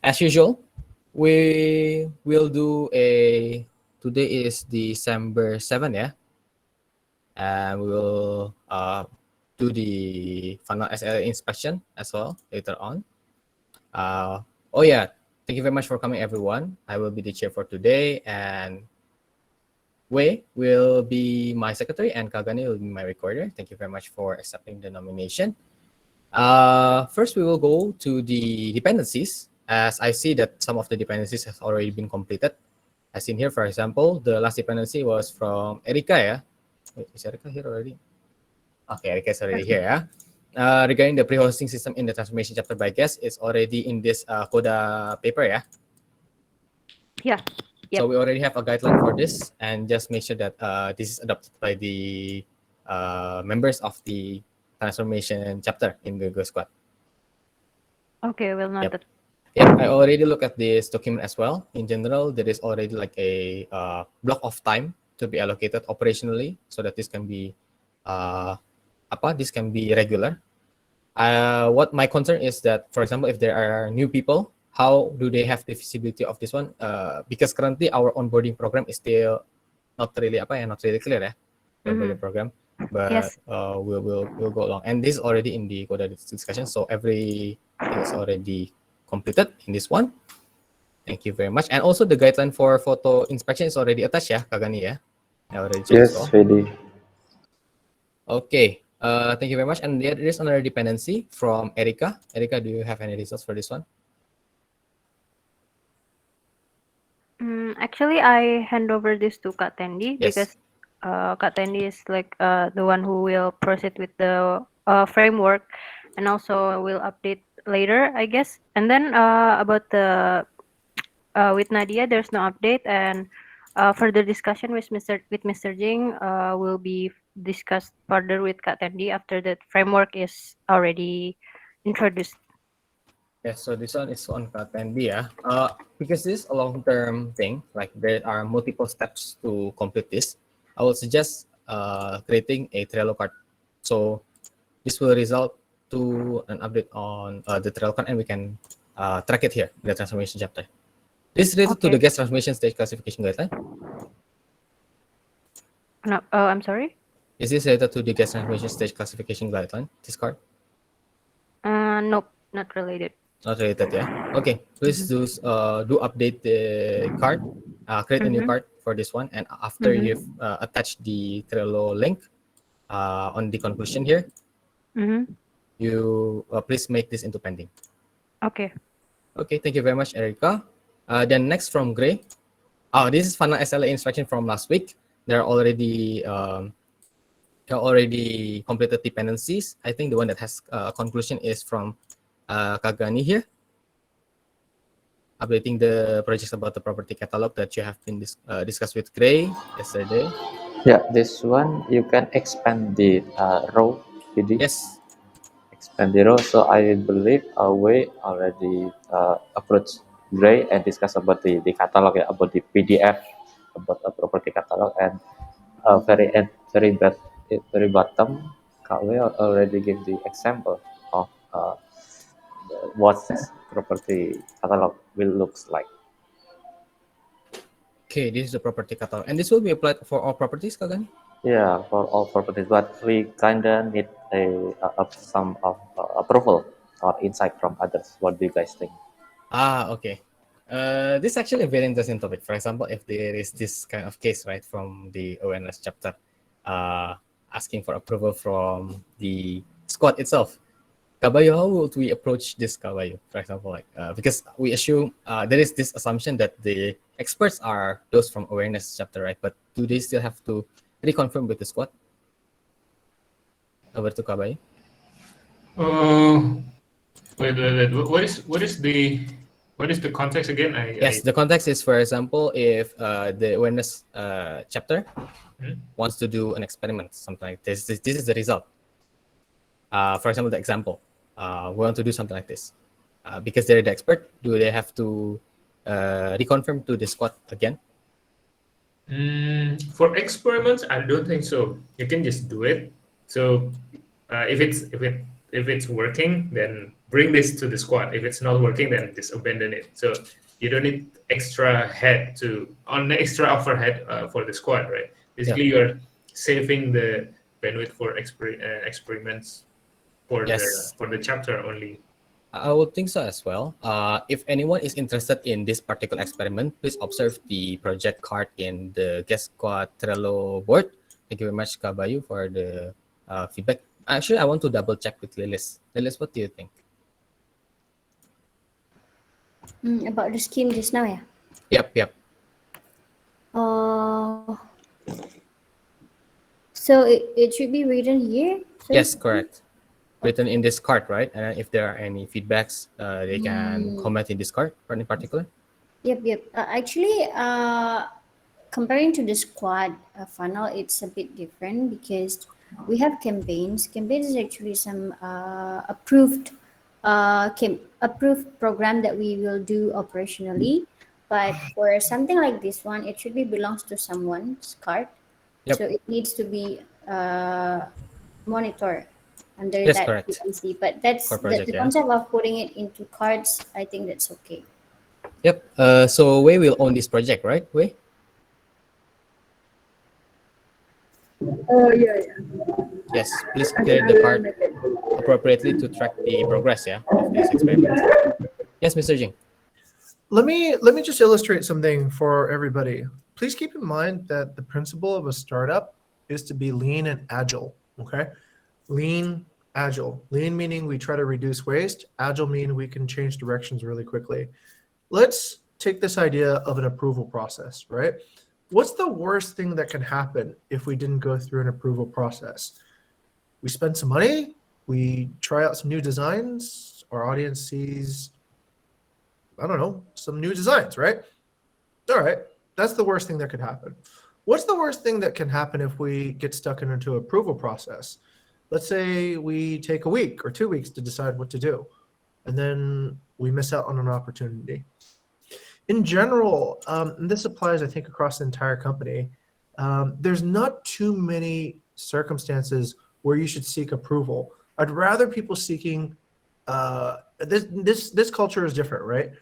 As usual, we will do today is December 7, yeah? And we will do the final SLA inspection as well later on. Oh yeah, thank you very much for coming, everyone. I will be the chair for today, and Wei will be my secretary, and Kagani will be my recorder. Thank you very much for accepting the nomination. First, we will go to the dependencies, as I see that some of the dependencies have already been completed. As in here, for example, the last dependency was from Erika, yeah? Wait, is Erika here already? Okay, Erika is already here, yeah? Regarding the pre-hosting system in the transformation chapter by guest, it's already in this CODA paper, yeah? Yeah. So we already have a guideline for this, and just make sure that this is adopted by the members of the transformation chapter in the Go Squad. Okay, well noted. Yep, I already look at this document as well. In general, there is already like a block of time to be allocated operationally, so that this can be regular. What my concern is that, for example, if there are new people, how do they have the visibility of this one? Because currently our onboarding program is still not really clear, yeah, the onboarding program. But Yes. we'll go along, and this is already in the CODA discussion, so everything is already completed in this one. Thank you very much. And also the guideline for photo inspection is already attached, yeah, Kagani, yeah? I already checked as well. Yes, Fedi. Okay. Thank you very much. And there is another dependency from Erika. Erika, do you have any results for this one? Actually, I hand over this to Kak Tendi Yes. because Kak Tendi is like the one who will proceed with the framework, and also will update later, I guess. And then about the with Nadia, there's no update, and further discussion with Mr. Jing will be discussed further with Kak Tendi after the framework is already introduced. Yes, so this one is on Cut and B, yeah. Because this is a long-term thing, like there are multiple steps to complete this. I would suggest creating a Trello card. So this will result to an update on the Trello card, and we can track it here in the transformation chapter. This is related to the gas transformation stage classification guideline. No, I'm sorry. Is this related to the gas transformation stage classification guideline? This card? Nope, not related. Not related, yeah. Okay, please do update the card, create a new card for this one, and after you've attached the Trello link on the conclusion here, you please make this into pending. Okay. Okay, thank you very much, Erika. Then next from Gray. This is final SLA inspection from last week. There are already completed dependencies. I think the one that has a conclusion is from Kagani here, updating the projects about the property catalog that you have been discussed with Gray yesterday. Yeah, this one you can expand the row. Yes. Expand the row. So I believe we already approached Gray and discussed about the catalog, about the PDF, about the property catalog, and very bottom, we already give the example of what property catalog will looks like. Okay, this is the property catalog, and this will be applied for all properties, Kagani? Yeah, for all properties, but we kinda need some of approval or insight from others. What do you guys think? Okay. This is actually a very interesting topic. For example, if there is this kind of case, right, from the awareness chapter, asking for approval from the squad itself. Kabayo, how would we approach this, Kabayo? For example, like because we assume there is this assumption that the experts are those from awareness chapter, right? But do they still have to reconfirm with the squad? Over to Kabayo. Wait. What is the context again? Yes, the context is, for example, if the awareness chapter wants to do an experiment, something like this. This is the result. For example, the example, we want to do something like this. Because they're the expert, do they have to reconfirm to the squad again? For experiments, I don't think so. You can just do it. So if it's working, then bring this to the squad. If it's not working, then just abandon it. So you don't need extra head extra overhead for the squad, right? Basically, you're saving the bandwidth for experiments for Yes, the chapter only. I would think so as well. If anyone is interested in this particular experiment, please observe the project card in the guest squad Trello board. Thank you very much, Kabayu, for the feedback. Actually, I want to double check with Lilis. Lilis, what do you think? About the scheme just now, yeah. Yep. Uh, so it should be written here. So Yes, correct. Written in this card, right? And if there are any feedbacks, they can comment in this card in particular. Yep. Actually, comparing to the squad funnel, it's a bit different because we have campaigns. Campaigns is actually some approved approved program that we will do operationally. But for something like this one, it should be belongs to someone's card. Yep. So it needs to be monitored under Yes, that correct. frequency. But that's For project, the yeah. concept of putting it into cards. I think that's okay. Yep. So Wei will own this project, right? Wei? Yeah. Yes. Please clear the card appropriately to track the progress, yeah, of this experiment. Yes, Mr. Jing. Let me just illustrate something for everybody. Please keep in mind that the principle of a startup is to be lean and agile. Okay, lean, agile. Lean meaning we try to reduce waste. Agile meaning we can change directions really quickly. Let's take this idea of an approval process, right? What's the worst thing that can happen if we didn't go through an approval process? We spend some money, we try out some new designs, our audience sees, I don't know, some new designs, right? All right, that's the worst thing that could happen. What's the worst thing that can happen if we get stuck into an approval process? Let's say we take a week or 2 weeks to decide what to do, and then we miss out on an opportunity. In general, and this applies, I think, across the entire company, there's not too many circumstances where you should seek approval. I'd rather people seeking, this culture is different, right?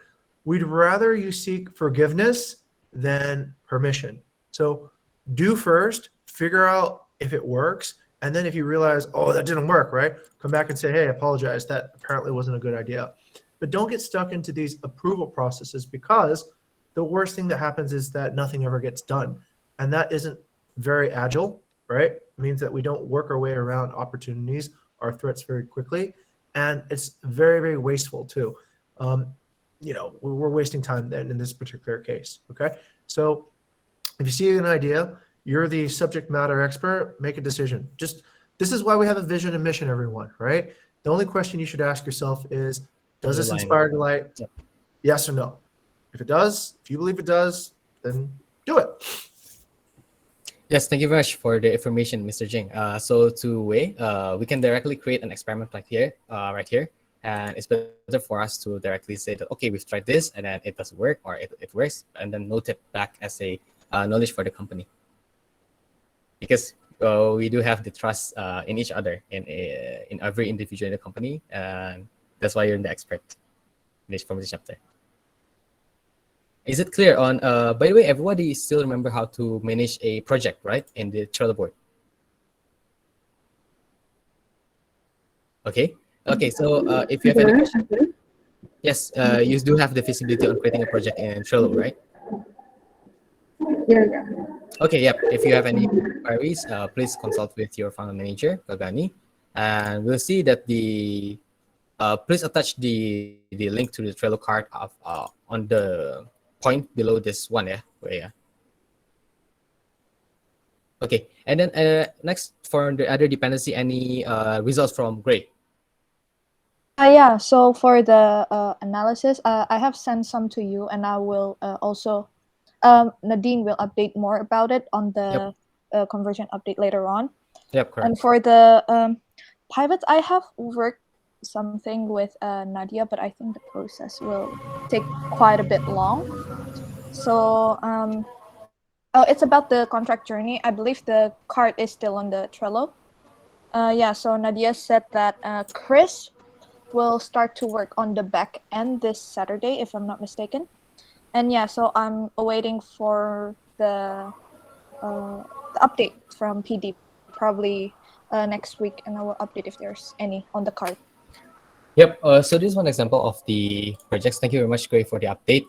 We'd rather you seek forgiveness than permission. So do first, figure out if it works, and then if you realize, oh, that didn't work, right? Come back and say, hey, I apologize, that apparently wasn't a good idea. But don't get stuck into these approval processes, because the worst thing that happens is that nothing ever gets done. And that isn't very agile, right? It means that we don't work our way around opportunities or threats very quickly. And it's very, very wasteful too. We're wasting time then in this particular case, okay? So if you see an idea, you're the subject matter expert, make a decision. This is why we have a vision and mission, everyone, right? The only question you should ask yourself is, does this inspire delight? Yep. Yes or no? If it does, if you believe it does, then do it. Yes, thank you very much for the information, Mr. Jing. So to Wei, we can directly create an experiment like here, right here. And it's better for us to directly say that, okay, we've tried this and then it doesn't work, or it works, and then note it back as a knowledge for the company. Because we do have the trust in each other, in every individual in the company, and that's why you're the expert from this chapter. Is it clear on, by the way, everybody still remember how to manage a project, right? In the Trello board. Okay. So if you have any questions, yes, you do have the visibility on creating a project in Trello, right? Yeah. Okay, yep. If you have any queries, please consult with your funnel manager, Kagani, and we'll see that the please attach the link to the Trello card on the point below this one, yeah. Okay, and then next for the other dependency, any results from Gray? Yeah, so for the analysis, I have sent some to you, and I will also, Nadine will update more about it on the conversion update later on. Yep, correct. And for the pivots, I have worked something with Nadia, but I think the process will take quite a bit long. So it's about the contract journey. I believe the card is still on the Trello. So Nadia said that Chris will start to work on the back end this Saturday, if I'm not mistaken. And yeah, so I'm awaiting for the update from PD probably next week, and I will update if there's any on the card. Yep. So this is one example of the projects. Thank you very much, Gray, for the update.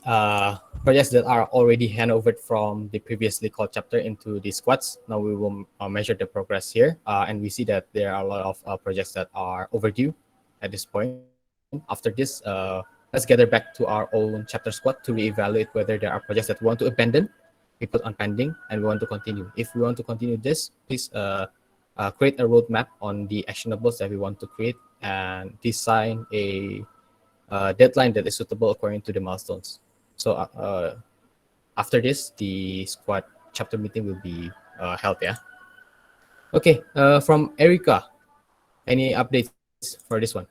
Projects that are already handovered from the previously called chapter into the squads. Now we will measure the progress here, and we see that there are a lot of projects that are overdue at this point. After this, let's gather back to our own chapter squad to reevaluate whether there are projects that we want to abandon, we put on pending, and we want to continue. If we want to continue this, please create a roadmap on the actionables that we want to create and design a deadline that is suitable according to the milestones. So after this, the squad chapter meeting will be held. Yeah. Okay. From Erica, any updates for this one?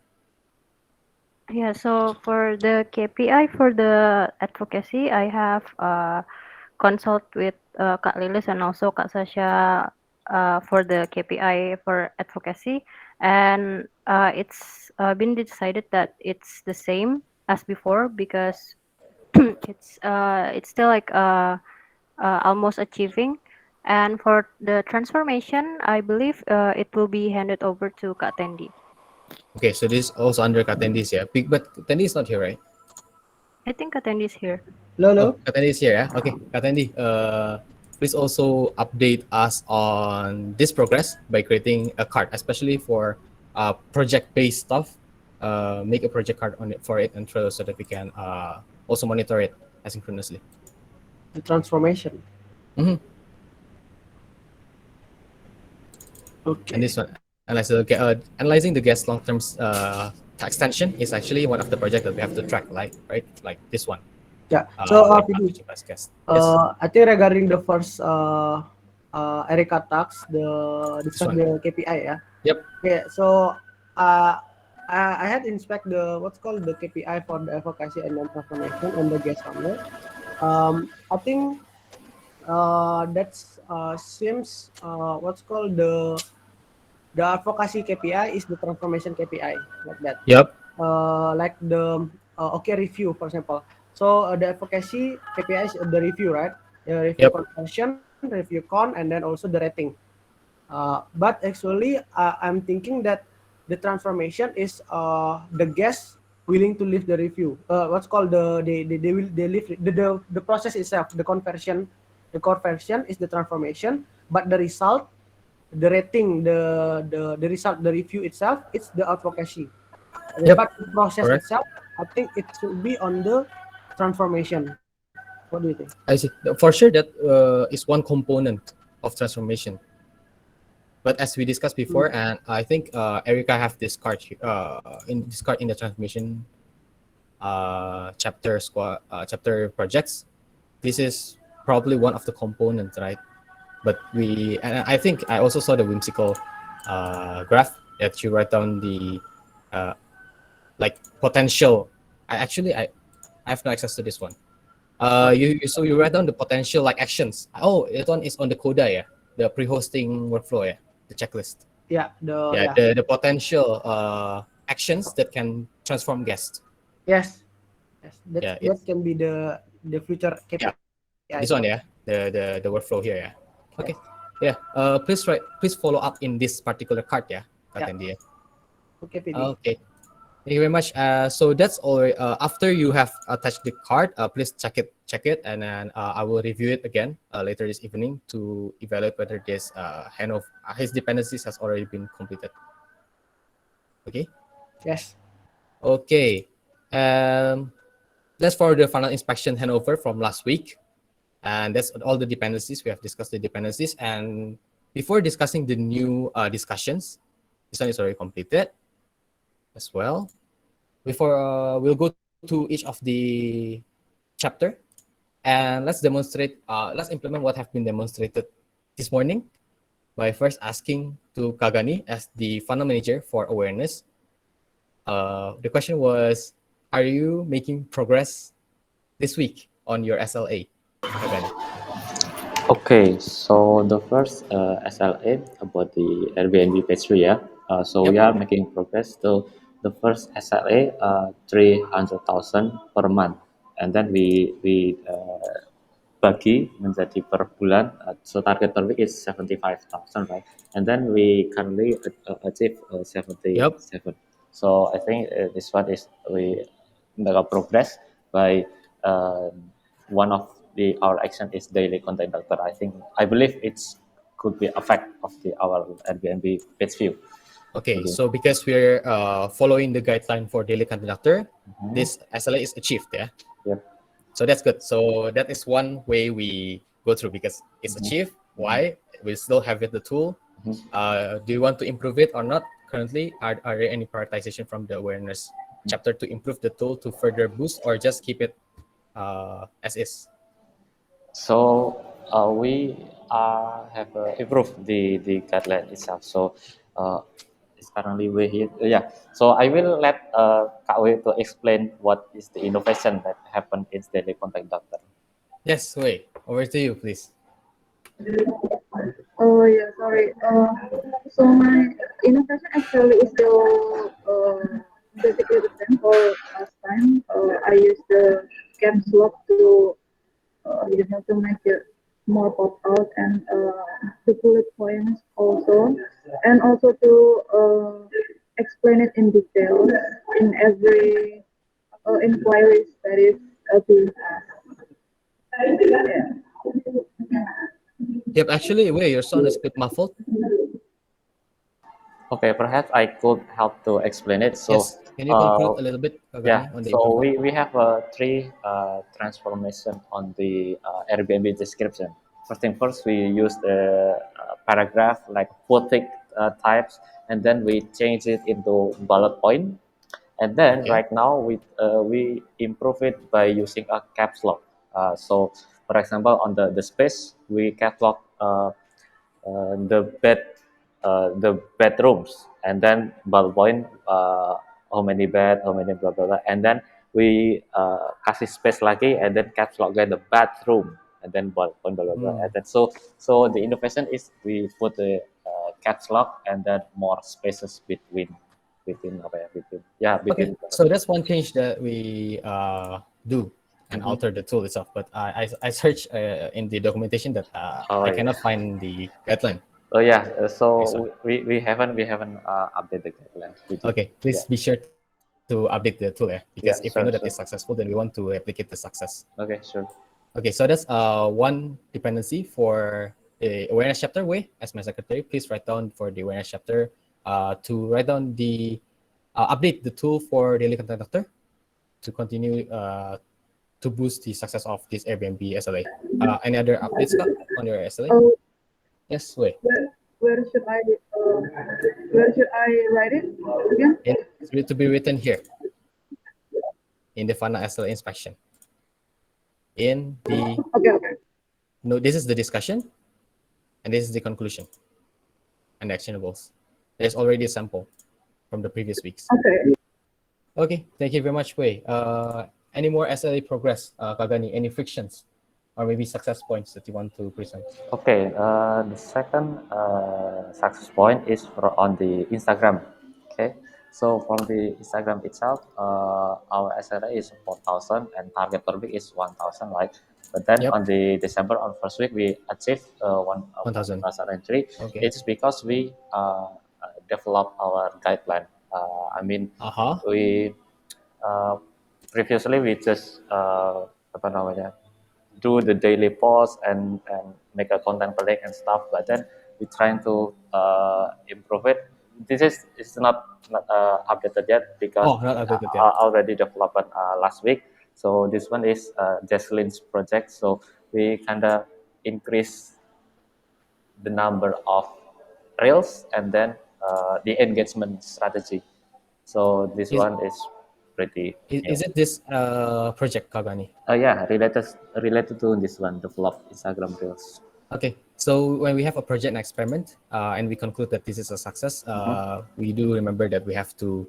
Yeah, so for the KPI for the advocacy, I have consult with Kak Lilis and also Kak Sasha for the KPI for advocacy, and it's been decided that it's the same as before because it's still like almost achieving. And for the transformation, I believe it will be handed over to Kak Tendi. Okay, so this is also under Katendi's, yeah. But Katendi is not here, right? I think Kak Tendi is here. Oh, Katendi is here, yeah. Okay, Katendi, please also update us on this progress by creating a card, especially for project-based stuff. Make a project card on it for it and Trello so that we can also monitor it asynchronously. The transformation. Mhm. Okay. And this one, analyzing the guest long-term extension is actually one of the projects that we have to track, right? Like this one. Yeah. So, like PD, packaging as guest. Yes. I think regarding the first Erika task, discuss one. the KPI, yeah. Yep. Okay. So, I had inspect the what's called the KPI for the advocacy and non-transformation and the guest honor. I think that's seems what's called the advocacy KPI is the transformation KPI, like that. Yep. Like the okay review, for example. So the advocacy KPI is the review, right? The review Yep. conversion, review con, and then also the rating. But actually, I'm thinking that the transformation is the guest willing to leave the review. What's called they leave the process itself, the conversion. The conversion is the transformation, but the result, the rating, the result, the review itself, it's the advocacy. Yep. But the process Correct. itself, I think it should be on the transformation. What do you think? I see. For sure, that is one component of transformation. But as we discussed before, and I think Erica have this card in the transformation chapter projects. This is probably one of the components, right? But and I think I also saw the whimsical graph that you write down the like potential. I have no access to this one. You write down the potential like actions. Oh, that one is on the coda, yeah, the pre-hosting workflow, yeah, the checklist. Yeah, The potential actions that can transform guests. Yes. That, Yeah, that can be the future KPI. This one, yeah, the workflow here, yeah. Okay, yeah. Please follow up in this particular card, yeah, Katendi. Yeah. Okay, PD. Okay. Thank you very much. So that's all. After you have attached the card, please check it, and then I will review it again later this evening to evaluate whether this handoff his dependencies has already been completed. Okay. Yes. Okay. That's for the final inspection handover from last week, and that's all the dependencies. We have discussed the dependencies, and before discussing the new discussions, this one is already completed as well. Before we'll go to each of the chapter, and let's implement what have been demonstrated this morning by first asking to Kagani as the funnel manager for awareness. The question was, are you making progress this week on your SLA, Kagani? Okay, so the first SLA about the Airbnb page 3, yeah. So we are making progress. So the first SLA 300,000 per month, and then we bagi menjadi per bulan. So target per week is 75,000, right? And then we currently achieve 77. So I think this one is we make a progress by one of our action is daily content doctor. I believe it's could be effect of our Airbnb page view. Okay, so because we're following the guideline for daily conductor, this SLA is achieved, yeah? Yep. So that's good. So that is one way we go through because it's achieved. Why? We still have it, the tool. Do you want to improve it or not? Currently, are there any prioritization from the awareness chapter to improve the tool to further boost or just keep it as is? So we have improved the guideline itself. So it's currently we here. Yeah. So I will let Kak Wei to explain what is the innovation that happened in daily contact doctor. Yes, Wei, over to you, please. Oh yeah, sorry. So my innovation actually is still basically the same for last time. I use the caps lock to to make it more pop out and to bullet points also, and also to explain it in detail in every inquiries that is being asked. Yeah. Yep, actually, Wei, your sound is a bit muffled. Okay, perhaps I could help to explain it. So Yes, can you conclude a little bit, yeah, Kagani, on the so improvement? we have three transformation on the Airbnb description. First thing first, we use the paragraph like photic types, and then we change it into bullet point. And then Okay. right now we improve it by using a caps lock. So for example, on the space, we caps lock the bedrooms, and then bullet point how many bed, how many blah blah blah, and then we kasih space lagi, and then caps lock again the bathroom, and then bullet point blah blah blah, and then so the innovation is we put the caps lock and then more spaces between apa ya between Okay, between. so that's one change that we do and alter the tool itself. But I searched in the documentation that I cannot find the guideline. Oh yeah, Okay, so we haven't updated the guidelines. Okay, please be sure to update the tool, because if we know sure, that it's sure. successful, then we want to replicate the success. Okay, sure. Okay, so that's one dependency for the awareness chapter. Way as my secretary, please write down for the awareness chapter to write down the update the tool for daily content doctor to continue to boost the success of this Airbnb SLA. Any other updates, Scott, on your SLA? Oh, Yes, Wei. where should I write it again? It's to be written here in the final SLA inspection. In the Okay. no, this is the discussion, and this is the conclusion and the actionables. There's already a sample from the previous weeks. Okay. Okay, thank you very much, Wei. Any more SLA progress, Kagani? Any frictions or maybe success points that you want to present? Okay, the second success point is on the Instagram. Okay, so from the Instagram itself, our SLA is 4,000 and target per week is 1,000, right? But then on the December on first week we achieved 1,003. Okay. It's because we develop our guideline. We previously we just apa namanya do the daily post and make a content collect and stuff, but then we're trying to improve it. This is not updated yet because not updated yet. already developed last week. So this one is Jesslyn's project. So we kind of increase the number of reels and then the engagement strategy. So this one is pretty. Is it this project, Kagani? Yeah, related to this one, develop Instagram reels. Okay, so when we have a project and experiment and we conclude that this is a success, we do remember that we have to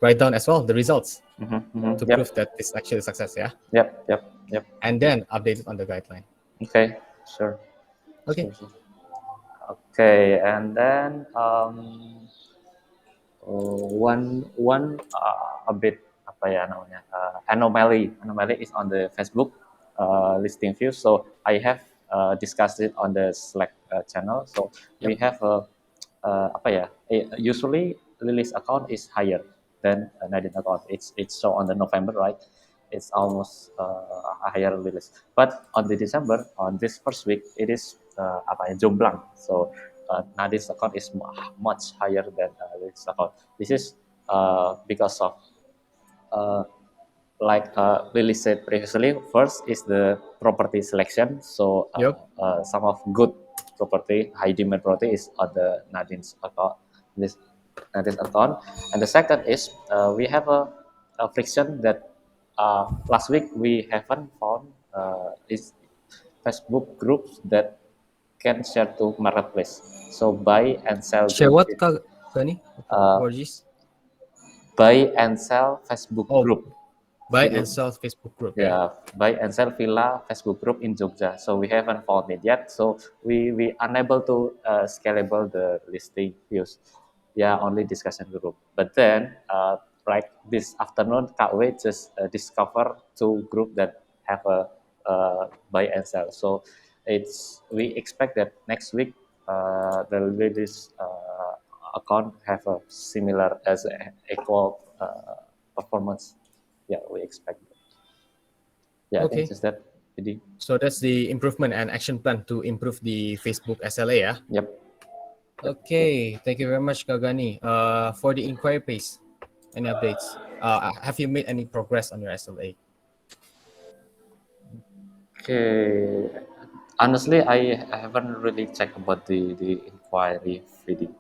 write down as well the results to prove that this is actually a success, yeah? Yep. And then update it on the guideline. Okay, sure. Okay. Sure. Okay, and then a bit apa ya namanya anomaly is on the Facebook listing views. So I have discussed it on the Slack channel. So we have apa ya usually Lily's account is higher than Nadine account. It's show on the November, right? It's almost a higher Lily's. But on the December, on this first week, it is apa ya jomblang. So Nadine's account is much higher than Lily's account. This is because of uh, like Lily said previously, first is the property selection. So Yep. some of good property, high demand property is on the Nadine's account. This Nadine's account, and the second is we have a friction that last week we haven't found is Facebook groups that can share to marketplace. So buy and sell Share group, what, Kagani? uh, Apologies. buy and sell Facebook Oh, group. buy and sell Facebook group. Yeah. Yeah, buy and sell villa Facebook group in Jogja. So we haven't found it yet. So we unable to scalable the listing views. Yeah, only discussion group. But then like this afternoon, Kak just discover two group that have a buy and sell. So we expect that next week there will be this account have a similar as equal performance. Yeah, we expect. Yeah, I Okay. think just that. Jadi, So that's the improvement and action plan to improve the Facebook SLA. Yeah. yep. Okay. Thank you very much, Kagani. For the inquiry pace, any updates? Have you made any progress on your SLA? Okay. Honestly, I haven't really checked about the inquiry feeding.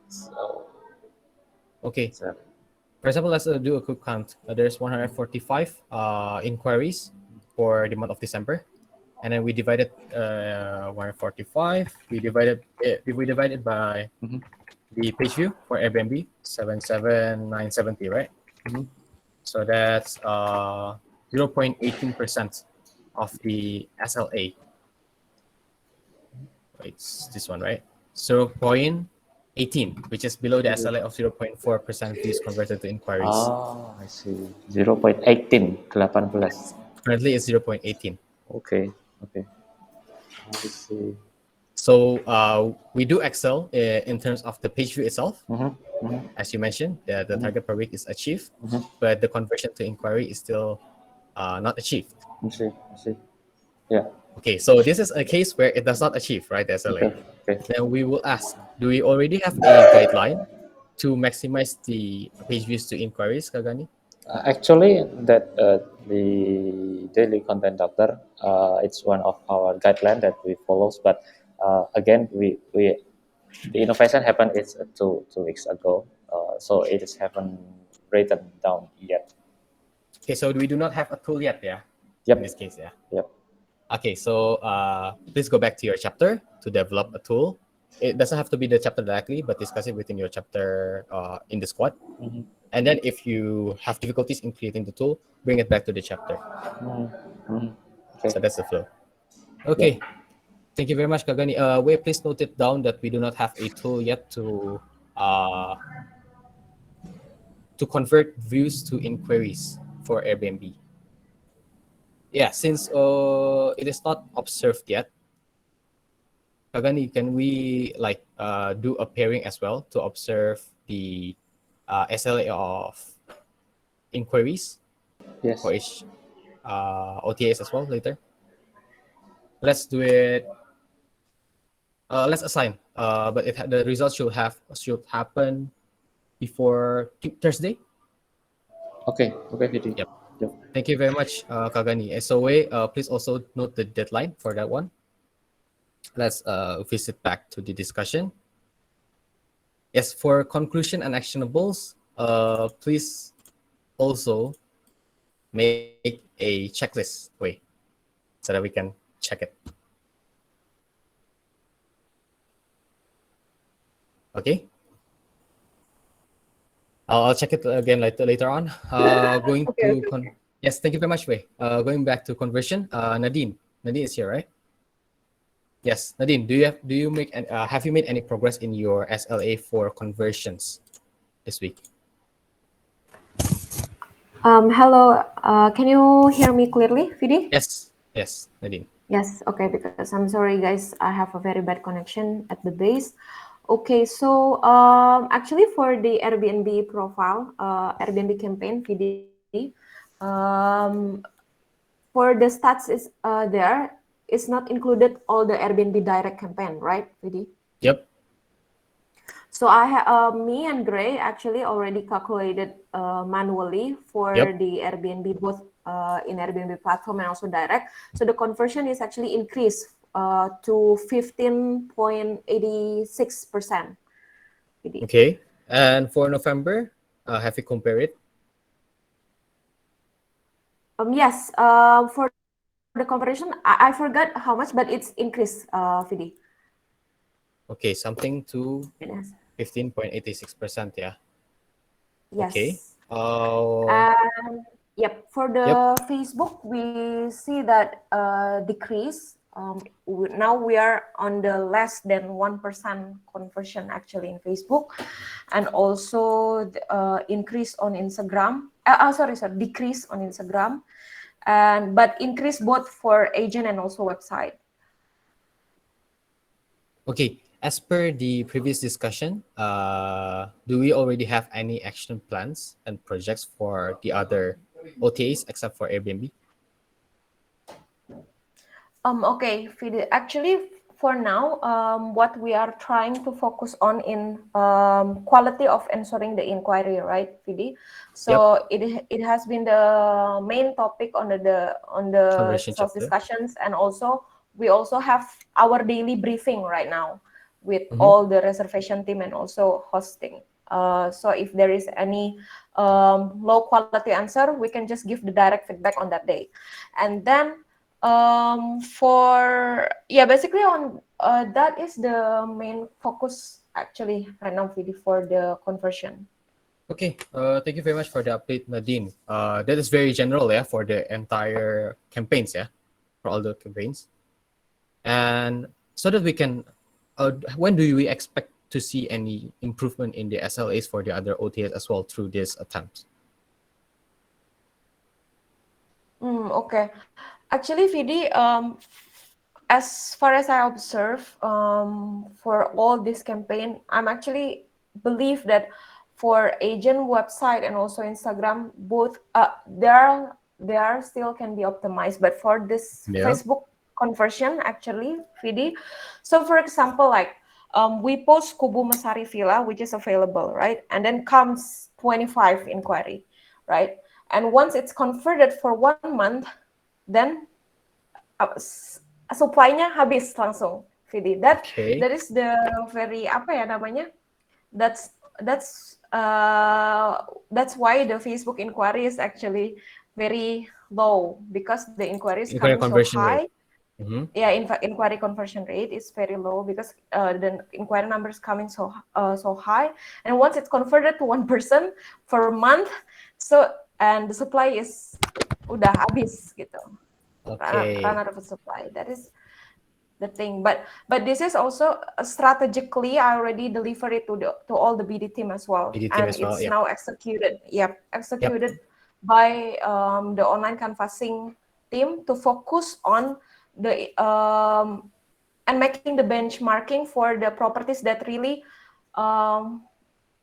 So, Okay. so For example, let's do a quick count. There's 145 inquiries for the month of December, and then we divided 145. We divide it by Mhm. the page view for Airbnb 77970, right? Mhm. So that's 0.18% of the SLA. It's this one, right? 0.18, which is below the SLA of 0.4% views converted to inquiries. oh, I see. 0.18, 18. Currently, it's 0.18. Okay, okay. I see. So we do excel in terms of the page view itself. Mhm, mhm, As you mentioned, the target per week is achieved, mhm. but the conversion to inquiry is still not achieved. I see, I see. Yeah. Okay, so this is a case where it does not achieve, right, the SLA. Okay, okay. Then we will ask, do we already have a guideline to maximize the page views to inquiries, Kagani? Actually, that the daily content doctor, it's one of our guidelines that we follows. But again, we the innovation happened it's two weeks ago, so it is haven't written down yet. Okay, so we do not have a tool yet, yeah? Yep. In this case, yeah. Yep. Okay, so please go back to your chapter to develop a tool. It doesn't have to be the chapter directly, but discuss it within your chapter in the squad. Mhm. And then if you have difficulties in creating the tool, bring it back to the chapter. Mhm. Mhm. Okay. So that's the flow. Okay. Thank you very much, Kagani. Wait, please note it down that we do not have a tool yet to convert views to inquiries for Airbnb. Yeah, since it is not observed yet, Kagani, can we like do a pairing as well to observe the SLA of inquiries Yes. for each OTAs as well later? Let's do it. Let's assign. But the results should happen before Thursday. Okay. Okay, Vidi. Yep. Yep. Thank you very much, Kagani. SOA, please also note the deadline for that one. Let's visit back to the discussion. Yes, for conclusion and actionables, please also make a checklist. Wait, so that we can check it. Okay. I'll check it again later on. Going Okay, to yes, thank you very much, Wei. Going back to conversion, Nadine. Nadine is here, right? Yes, Nadine. Have you made any progress in your SLA for conversions? this week. Hello, can you hear me clearly, Vidi? Yes, Nadine. Yes, okay, because I'm sorry, guys, I have a very bad connection at the base. Okay, so actually for the Airbnb profile, Airbnb campaign, Vidi, um, for the stats is there, it's not included all the Airbnb direct campaign, right, Vidi? Yep. So me and Gray actually already calculated manually for Yep. the Airbnb, both in Airbnb platform and also direct. So the conversion is actually increased to 15.86%. Okay. And for November, have you compared it? Yes, for the conversion, I forgot how much, but it's increased, Vidi. Okay, something to It has. 15.86%, yeah. Okay. Yes. And yep, for Yep. the Facebook, we see that decrease. Now we are on the less than 1% conversion actually in Facebook, and also increase on Instagram. Sorry, decrease on Instagram, and but increase both for agent and also website. Okay. As per the previous discussion, do we already have any action plans and projects for the other OTAs except for Airbnb? Okay, actually, for now, what we are trying to focus on in quality of answering the inquiry, right, Fidi? So it has been the main topic on the Conversation sales chapter. discussions, and also we also have our daily briefing right now with Mhm. all the reservation team and also hosting. So if there is any low quality answer, we can just give the direct feedback on that day, and then basically on that is the main focus actually right now, Vidi, for the conversion. Okay. Thank you very much for the update, Nadine. That is very general, yeah, for the entire campaigns, yeah, for all the campaigns. And so that we can, when do we expect to see any improvement in the SLAs for the other OTAs as well through this attempt? Okay. Actually, Vidi, as far as I observe, for all this campaign, I'm actually believe that for agent website and also Instagram, both they are still can be optimized. But for this Yeah. Facebook conversion, actually, Vidi, so for example, like we post Kubu Mesari Villa, which is available, right? And then comes 25 inquiry, right? And once it's converted for 1 month, then supply-nya habis langsung, Vidi. Okay. That is the very apa ya namanya? That's why the Facebook inquiry is actually very low, because the inquiry is Inquiry coming so conversion rate. high. Mhm. Yeah, inquiry conversion rate is very low because the inquiry numbers coming so high, and once it's converted to 1% for a month, and the supply is udah habis gitu, run Okay. out of supply. That is the thing, but this is also strategically I already delivered it to all the BD team as well, BD team and as well. it's Yep. now executed. Yep, executed by the online canvassing team to focus on the and making the benchmarking for the properties that really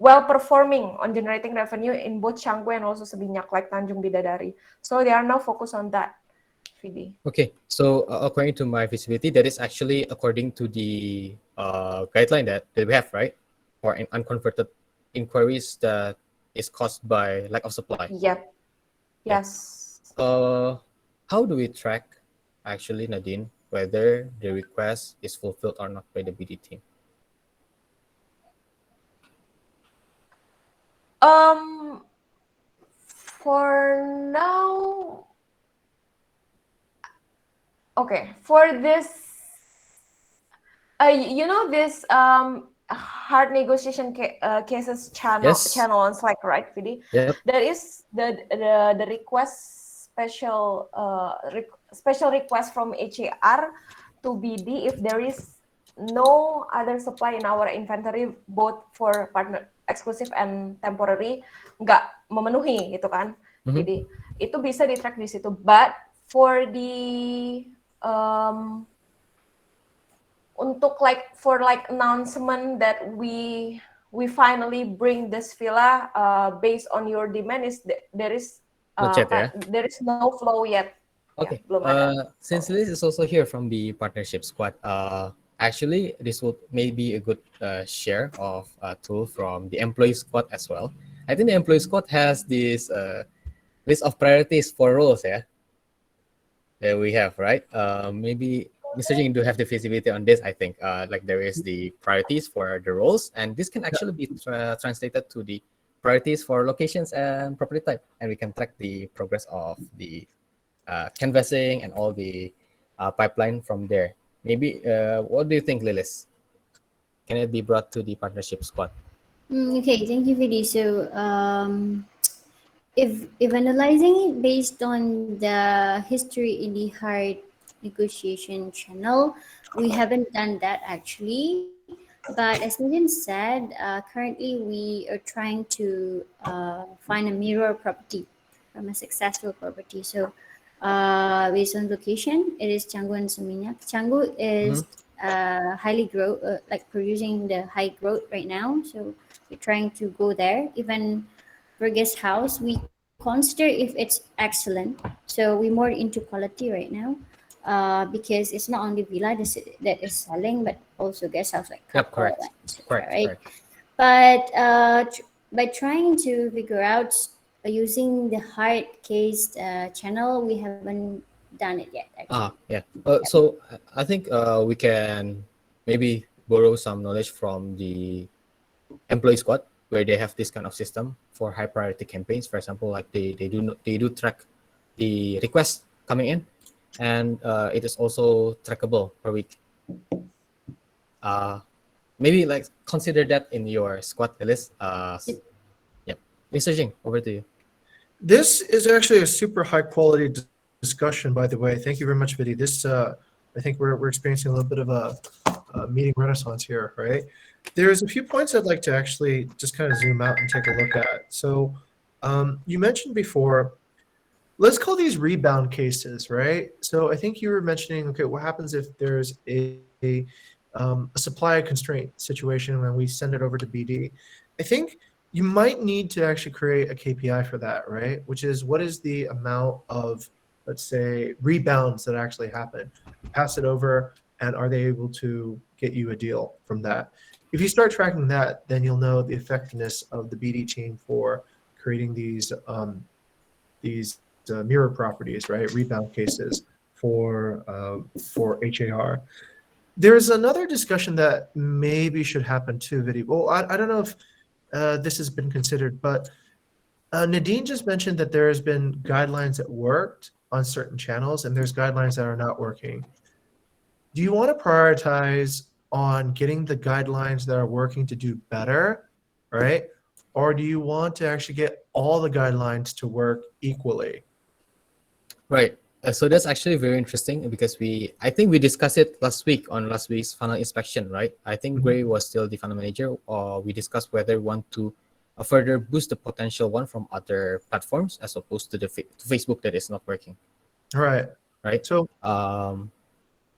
well performing on generating revenue in both Canggu and also Seminyak, like Tanjung Bidadari. So they are now focused on that, Vidi. Okay. So according to my visibility, that is actually according to the guideline that we have, right? For unconverted inquiries that is caused by lack of supply. Yep. Yeah. Yes. How do we track, actually, Nadine, whether the request is fulfilled or not by the BD team? For now, okay. For this, this hard negotiation cases Yes. channel on Slack, right, Vidi? Yep. There is the request special request from HAR to BD if there is no other supply in our inventory, both for partner eksklusif and temporary nggak memenuhi gitu kan. Jadi itu bisa di track di situ. But for the untuk for announcement that we finally bring this villa based on your demand is there is Not yet, yeah? there is no flow yet. Okay. Ya, belum ada. Since Liz is also here from the partnership squad, actually this would maybe a good share of tool from the employee squad as well. I think the employee squad has this list of priorities for roles, yeah, that we have, right? Maybe Mr. Jing do have the visibility on this. I think like there is the priorities for the roles, and this can actually be translated to the priorities for locations and property type, and we can track the progress of the canvassing and all the pipeline from there. Maybe what do you think, Lilis? Can it be brought to the partnership squad? Okay, thank you, Vidi. So, if analyzing it based on the history in the hard negotiation channel, we haven't done that actually. But as Nadine said, currently we are trying to find a mirror property from a successful property. So, based on location, it is Canggu and Seminyak. Canggu is highly growth, like producing the high growth right now. So we're trying to go there. Even for guest house, we consider if it's excellent. So we're more into quality right now. Because it's not only villa that is selling, but also guest house like Yep, couple, correct. etc. Correct, Right? correct. But by trying to figure out using the hard case channel, we haven't done it yet. Actually. Yeah. So I think we can maybe borrow some knowledge from the employee squad where they have this kind of system for high priority campaigns. For example, like they do track the requests coming in, and it is also trackable per week. Maybe like consider that in your squad list. Yep. Mr. Jing, over to you. This is actually a super high quality discussion, by the way. Thank you very much, Vidi. This, I think we're experiencing a little bit of a meeting renaissance here, right? There's a few points I'd like to actually just kind of zoom out and take a look at. So you mentioned before, let's call these rebound cases, right? So I think you were mentioning, okay, what happens if there's a supply constraint situation when we send it over to BD? I think you might need to actually create a KPI for that, right? Which is what is the amount of, let's say, rebounds that actually happen? Pass it over, and are they able to get you a deal from that? If you start tracking that, then you'll know the effectiveness of the BD chain for creating these mirror properties, right? Rebound cases for HAR. There's another discussion that maybe should happen too, Vidi. Well, I don't know if this has been considered, but Nadine just mentioned that there has been guidelines that worked on certain channels and there's guidelines that are not working. Do you want to prioritize on getting the guidelines that are working to do better, right? Or do you want to actually get all the guidelines to work equally? Right. So that's actually very interesting because I think we discussed it last week on last week's funnel inspection, right? I think Gray was still the funnel manager. We discussed whether we want to further boost the potential one from other platforms as opposed to to Facebook that is not working. All right. Right. So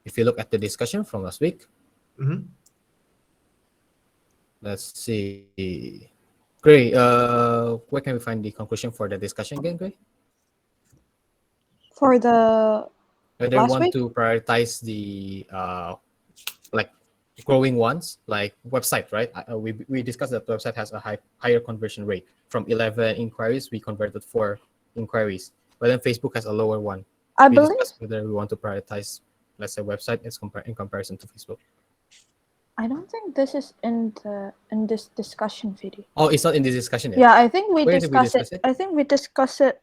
if you look at the discussion from last week, let's see. Gray, where can we find the conclusion for the discussion again, Gray? For the Whether last want week? to prioritize the like growing ones, like website, right? We discussed that website has a higher conversion rate. From 11 inquiries, we converted 4 inquiries. But then Facebook has a lower one. I We believe discussed whether we want to prioritize, let's say, website in comparison to Facebook. I don't think this is in this discussion video. Oh, it's not in this discussion yet. Yeah, I think we Where did we discuss discuss it. it? I think we discuss it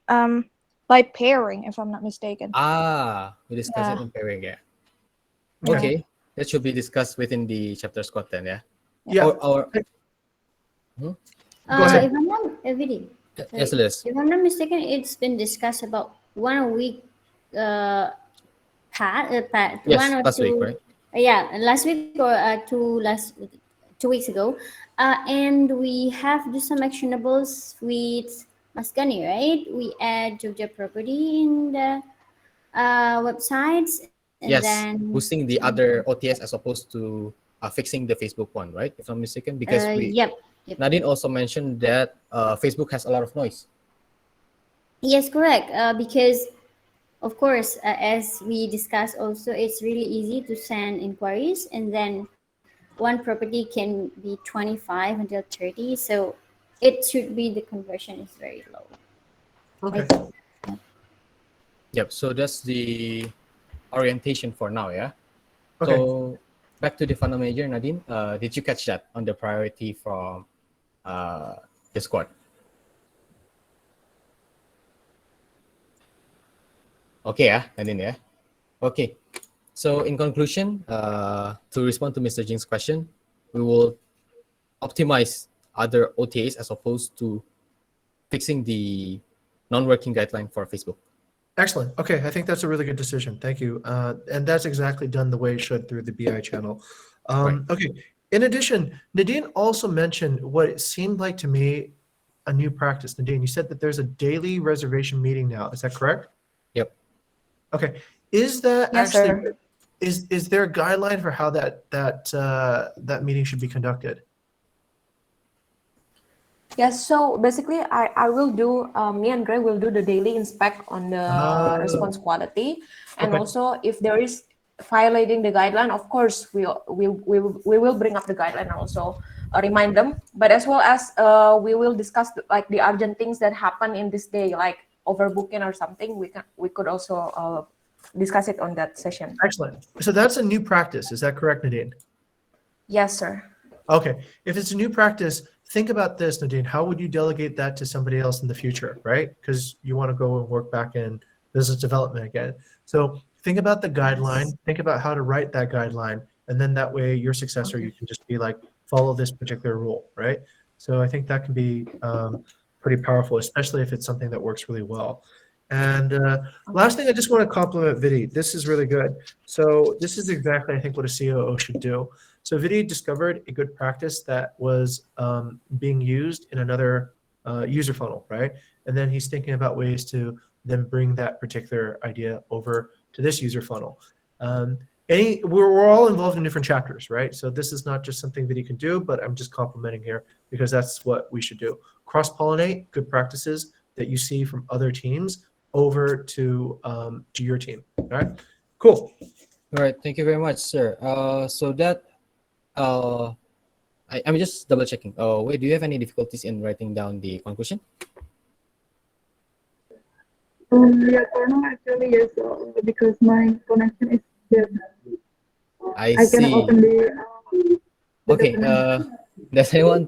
by pairing, if I'm not mistaken. We discussed it Yeah. in pairing, yeah. Yeah. Okay, that should be discussed within the chapter squad then, yeah. yeah, Or Go ahead. If I'm not, Vidi, yes, Liz. if I'm not mistaken, it's been discussed about 1 week Yes, one or last two. week, right? Yeah, last week or 2 weeks ago, and we have do some actionables with Masgani, right? We add Jogja property in the websites, and Yes, then boosting the other OTS as opposed to fixing the Facebook one, right? If I'm mistaken, because yep, yep. Nadine also mentioned that Facebook has a lot of noise. Yes, correct. Because of course, as we discussed, also it's really easy to send inquiries, and then one property can be 25 until 30. So it should be the conversion is very low. Okay. Yep. So that's the orientation for now. Yeah. Okay. So back to the funnel manager, Nadine. Did you catch that on the priority from the squad? Okay, yeah, Nadine, yeah. Okay. So in conclusion, to respond to Mr. Jing's question, we will optimize other OTAs as opposed to fixing the non-working guideline for Facebook. Excellent. Okay, I think that's a really good decision. Thank you. And that's exactly done the way it should through the BI channel. Okay. In addition, Nadine also mentioned what it seemed like to me a new practice. Nadine, you said that there's a daily reservation meeting now. Is that correct? Yep. Okay. Is that Yes, actually sir. is there a guideline for how that meeting should be conducted? Yes, so basically I will do, me and Greg will do the daily inspect on the response quality. And Okay. also if there is violating the guideline, of course, we will bring up the guideline and also remind them. But as well as we will discuss like the urgent things that happen in this day, like overbooking or something, we could also discuss it on that session. Excellent. So that's a new practice. Is that correct, Nadine? Yes, sir. Okay. If it's a new practice, think about this, Nadine. How would you delegate that to somebody else in the future, right? Because you want to go and work back in business development again. So think about the guideline, think about how to write that guideline, and then that way your successor, you can just be like, follow this particular rule, right? So I think that can be pretty powerful, especially if it's something that works really well. And last thing, I just want to compliment Vidi. This is really good. So this is exactly, I think, what a COO should do. So Vidi discovered a good practice that was being used in another user funnel, right? And then he's thinking about ways to then bring that particular idea over to this user funnel. We're all involved in different chapters, right? So this is not just something Vidi can do, but I'm just complimenting here because that's what we should do. Cross-pollinate good practices that you see from other teams over to your team. All right, cool. All right, thank you very much, sir. So that I'm just double checking. Oh, wait, do you have any difficulties in writing down the conclusion? Yeah, for now, actually, yes, because my connection is dead. I I cannot see. open the Okay. document. Does anyone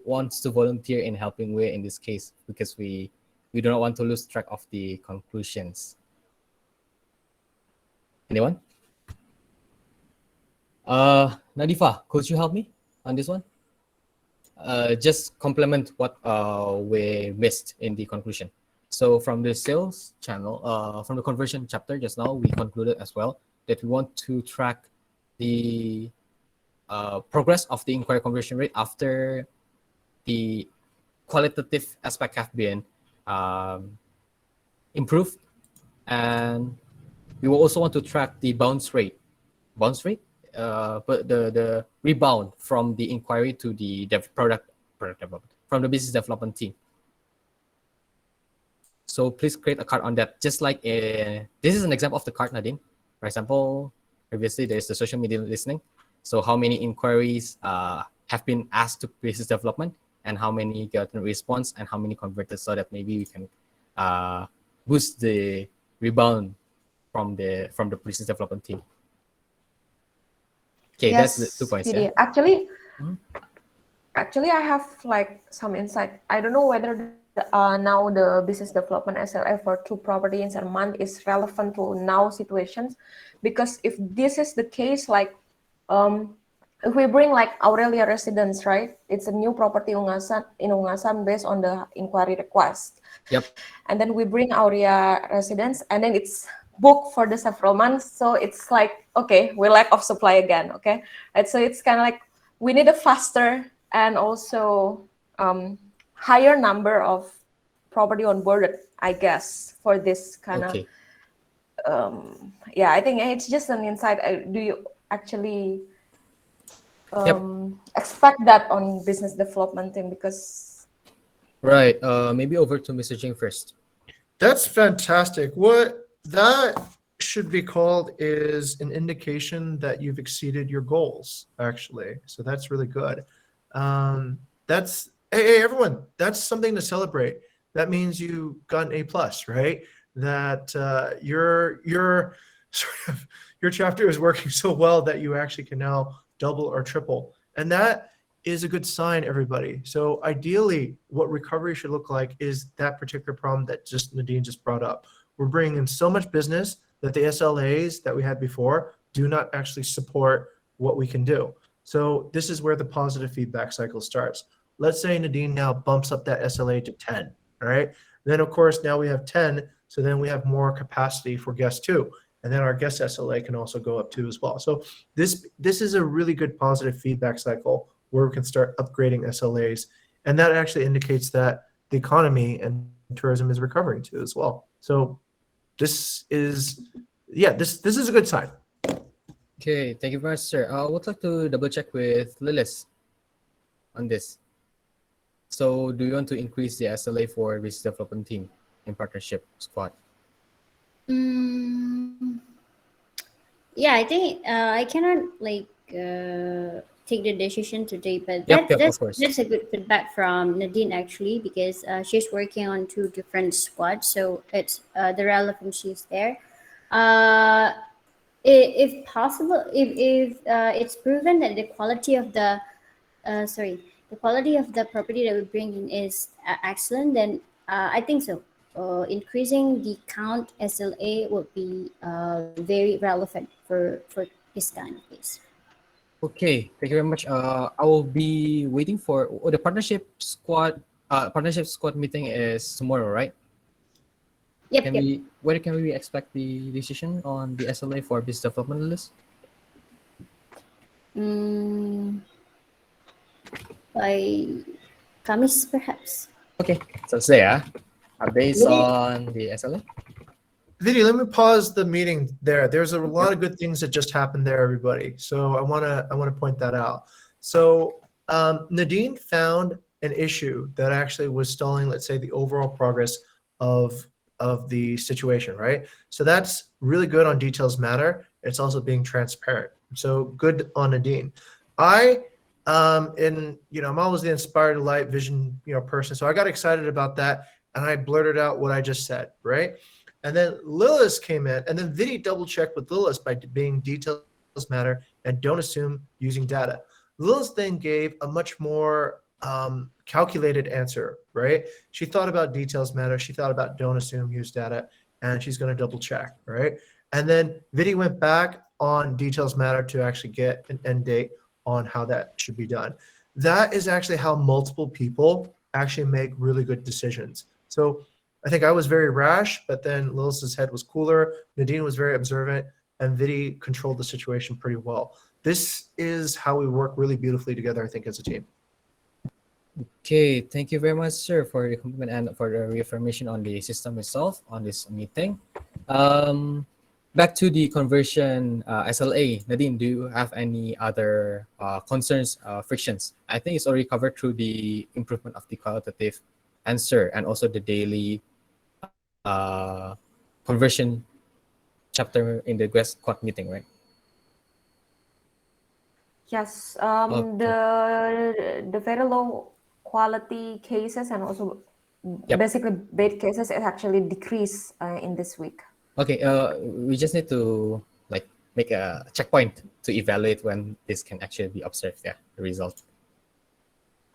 wants to volunteer in helping Wei in this case because we do not want to lose track of the conclusions. Anyone? Nadifa, could you help me on this one? Just complement what we missed in the conclusion. So from the sales channel, from the conversion chapter just now, we concluded as well that we want to track the progress of the inquiry conversion rate after the qualitative aspect have been improved, and we will also want to track the bounce rate, but the rebound from the inquiry to the product development from the business development team. So please create a card on that. Just like this is an example of the card, Nadine. For example, previously there's the social media listening. So how many inquiries have been asked to business development, and how many got a response, and how many converted, so that maybe we can boost the rebound from the business development team. Okay, Yes, that's the 2 points. PD. Yeah. Actually, I have like some insight. I don't know whether now the business development SLA for 2 properties a month is relevant to now situations, because if this is the case, like if we bring like Aurelia residents, right? It's a new property in Ungasan based on the inquiry request. Yep. And then we bring Aurelia residents, and then it's booked for the several months. So it's like, okay, we lack of supply again. Okay. Right. So it's kind of like we need a faster and also higher number of property onboarded, I guess, for this kind of. Okay. Yeah, I think it's just an insight. Do you actually expect that on business development team? Because Right. Maybe over to Mr. Jing first. That's fantastic. What that should be called is an indication that you've exceeded your goals, actually. So that's really good. That's hey everyone. That's something to celebrate. That means you got an A plus, right? That your sort of your chapter is working so well that you actually can now double or triple, and that is a good sign, everybody. So ideally, what recovery should look like is that particular problem that just Nadine just brought up. We're bringing in so much business that the SLAs that we had before do not actually support what we can do. So this is where the positive feedback cycle starts. Let's say Nadine now bumps up that SLA to 10, all right? Then of course, now we have 10, so then we have more capacity for guest two. And then our guest SLA can also go up too as well. So this is a really good positive feedback cycle where we can start upgrading SLAs. And that actually indicates that the economy and tourism is recovering too as well. So this is a good sign. Okay, thank you very much, sir. I would like to double check with Lilith on this. So do you want to increase the SLA for business development team in partnership squad? Yeah, I think I cannot take the decision today, but Yep, of course. that's a good feedback from Nadine actually, because she's working on two different squads, so it's the relevancy is there. If possible, if it's proven that the quality of the property that we bring in is excellent, then I think so. Increasing the count SLA would be very relevant for this kind of case. Okay, thank you very much. I will be waiting for the partnership squad. Partnership squad meeting is tomorrow, right? Yep. Where can we expect the decision on the SLA for business development list? By Kamis, perhaps. Okay, so say based on the SLA. Vidi, let me pause the meeting there. There's a lot of good things that just happened there, everybody. So I wanna point that out. So Nadine found an issue that actually was stalling, let's say, the overall progress of the situation, right? So that's really good on Details Matter. It's also being transparent. So good on Nadine. I'm always the inspired light vision, person. So I got excited about that and I blurted out what I just said, right? And then Lilith came in, and then Vidi double checked with Lilith by being Details Matter and don't assume using data. Lilith then gave a much more calculated answer, right? She thought about Details Matter, she thought about don't assume use data, and she's going to double check, right? And then Vidi went back on Details Matter to actually get an end date on how that should be done. That is actually how multiple people actually make really good decisions. So I think I was very rash, but then Lilith's head was cooler. Nadine was very observant, and Vidi controlled the situation pretty well. This is how we work really beautifully together, I think, as a team. Okay, thank you very much, sir, for the compliment and for the reaffirmation on the system itself on this meeting. Back to the conversion SLA. Nadine, do you have any other concerns, frictions? I think it's already covered through the improvement of the qualitative answer and also the daily conversion chapter in the guest squad meeting, right? yes, Okay. the very low quality cases and also Yep. basically bad cases it actually decreased in this week. Okay, we just need to make a checkpoint to evaluate when this can actually be observed. Yeah, the result.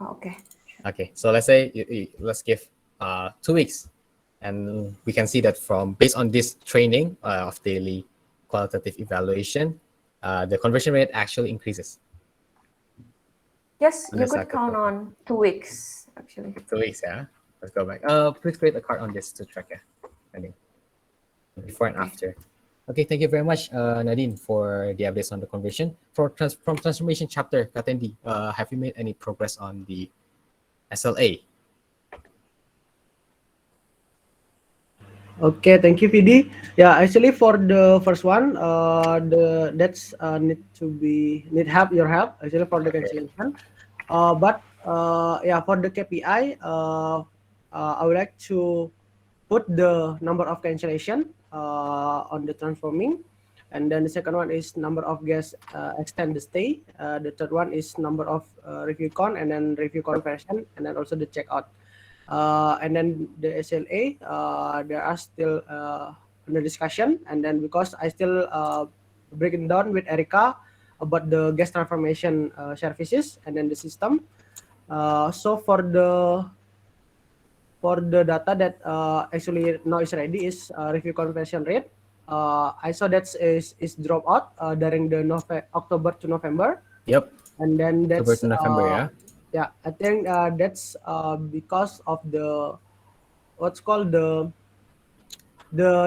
Okay. Okay, so let's say let's give 2 weeks, and we can see that based on this training of daily qualitative evaluation, the conversion rate actually increases. Yes, you Under could cycle count program. on 2 weeks actually. 2 weeks, yeah. Let's go back. Please create a card on this to track, I think, before and after. Okay, thank you very much, Nadine, for the updates on the conversion. From transformation chapter, Katendi, have you made any progress on the SLA? Okay, thank you, PD. Yeah, actually for the first one, that's need to be need help your help actually for the cancellation. But yeah, for the KPI, I would like to put the number of cancellation on the transforming, and then the second one is number of guests extend the stay. The third one is number of review con and then review conversion, and then also the checkout. And then the SLA, there are still under discussion. And then because I still breaking down with Erica about the guest transformation services and then the system. So for the data that actually now is ready is review conversion rate. I saw that is drop out during the October to November, Yep, and then October that's to November, yeah. yeah, I think that's because of the what's called the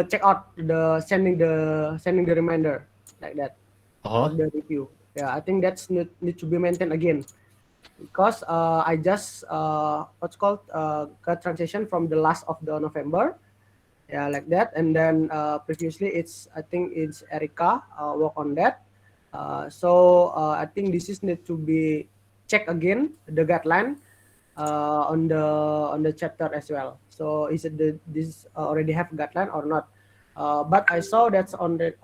checkout, the sending the reminder like that for Uh-huh. the review. Yeah, I think that's need to be maintained again because I just what's called got transition from the last of the November. Yeah, like that. And then previously I think it's Erica work on that. I think this is need to be checked again the guideline on the chapter as well. So is it this already have guideline or not? But I saw that's on the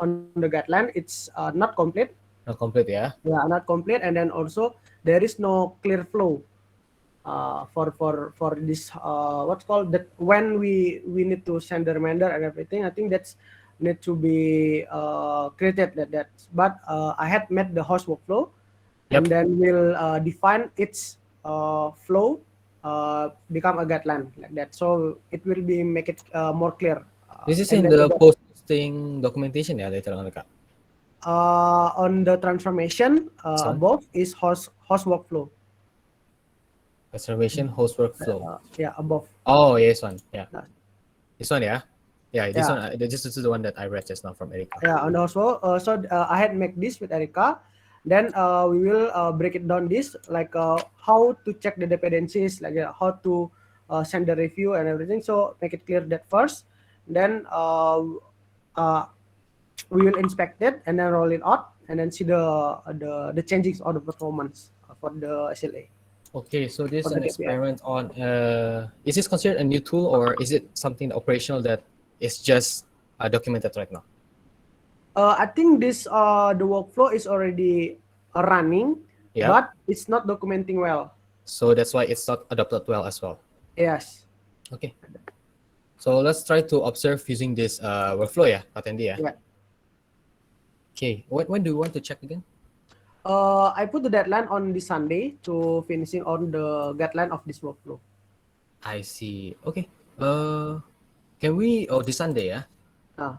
guideline. It's not complete. Not complete, yeah. Yeah, not complete. And then also there is no clear flow for this what's called that when we need to send the reminder and everything. I think that's need to be created that. But I had met the host workflow, and Yep. then we'll define its flow become a guideline like that. So it will be make it more clear. This is And in then the posting documentation, yeah, later on, Kak. on the transformation This one, above is host workflow. reservation host workflow. Yeah, above. Oh, yeah, this one, yeah. Yeah. This one, yeah. Yeah, this Yeah. one. This is the one that I read just now from Erica. Yeah, and also I had make this with Erica. Then we will break it down this like how to check the dependencies, like how to send the review and everything. So make it clear that first. Then we will inspect it and then roll it out and then see the changes or the performance for the SLA. Okay, so this is For an the KPI. experiment on. Is this considered a new tool or is it something operational that is just documented right now? I think this the workflow is already running, Yeah. but it's not documenting well. So that's why it's not adopted well as well. Yes. Okay. So let's try to observe using this workflow, yeah, Patendi, yeah. Yeah. Okay. When do you want to check again? I put the deadline on this Sunday to finishing on the guideline of this workflow. I see. Okay. Can we? Oh, this Sunday, yeah. Uh,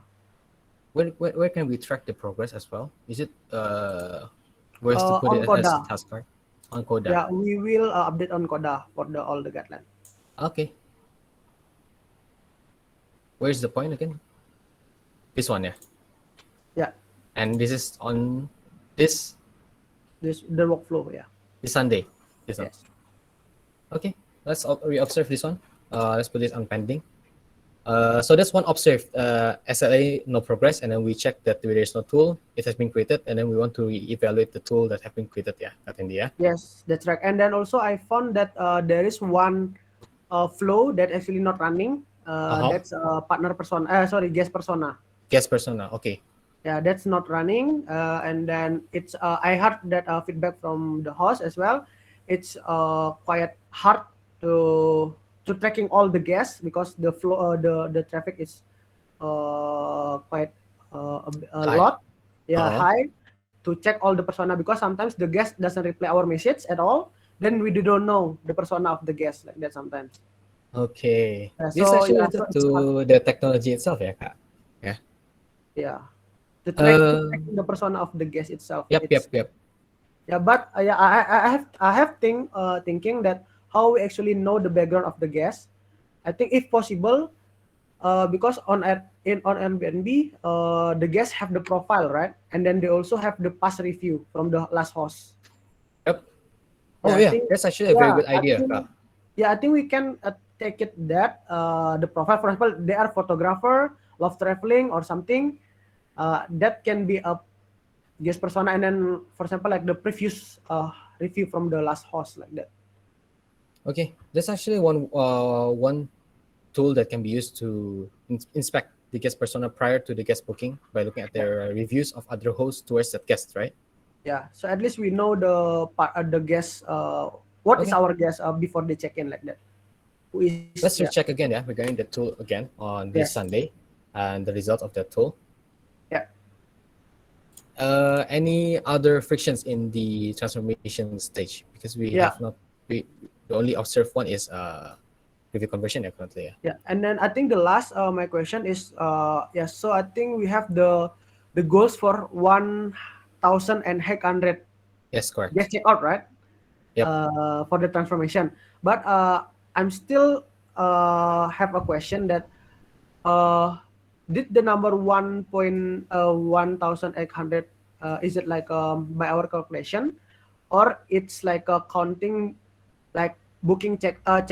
Where can we track the progress as well? Is it where's to put on it as Coda. a task card? On Coda. Yeah, we will update on Coda for all the guideline. Okay. Where's the point again? This one, yeah. Yeah, And this is on this the workflow. Yeah. this Sunday. This one. Yes. Okay. Let's re-observe this one. Let's put this on pending. So that's one observed SLA no progress, and then we check that there is no tool. It has been created, and then we want to evaluate the tool that have been created. Yeah, Katendi, yeah. Yes, that's right. And then also I found that there is one flow that actually not running. That's partner persona. Sorry, guest persona. Guest persona. Okay. Yeah, that's not running. And then it's I heard that feedback from the host as well. It's quite hard to tracking all the guests because the flow the traffic is quite a High. lot. Yeah, Uh-huh. high to check all the persona because sometimes the guest doesn't reply our message at all. Then we don't know the persona of the guest like that sometimes. Okay. Yeah, This is so actually yeah, related so it's to hard. the technology itself, yeah, Kak. Yeah. Yeah, to track Uh, the persona of the guest itself. Yep. Yeah, but yeah, I have thinking that how we actually know the background of the guest. I think if possible, because in on Airbnb, the guests have the profile, right? And then they also have the past review from the last host. Yep. Yeah, Oh I yeah, think that's actually a very good I idea, think Kak. I think we can take it that the profile, for example, they are photographer, love traveling or something. That can be a guest persona, and then for example, like the previous review from the last host, like that. Okay, there's actually one tool that can be used to inspect the guest persona prior to the guest booking by looking at Yeah, their reviews of other hosts towards that guest, right? yeah. So at least we know the guest. What is Okay, our guest before they check in, like that? Who is let's recheck again, yeah, regarding the tool again on this yes, Sunday and the result of that tool. yeah. Any other frictions in the transformation stage? Because we have Yeah, not, we the only observed one is review conversion, yeah, currently, yeah. yeah. And then I think the last my question is yeah. So I think we have the goals for 1,800 Yes, guest correct. check out, right? Yep. For the transformation. But I'm still have a question that uh, did the number 1,800 is it like by our calculation, or it's like a counting like booking check out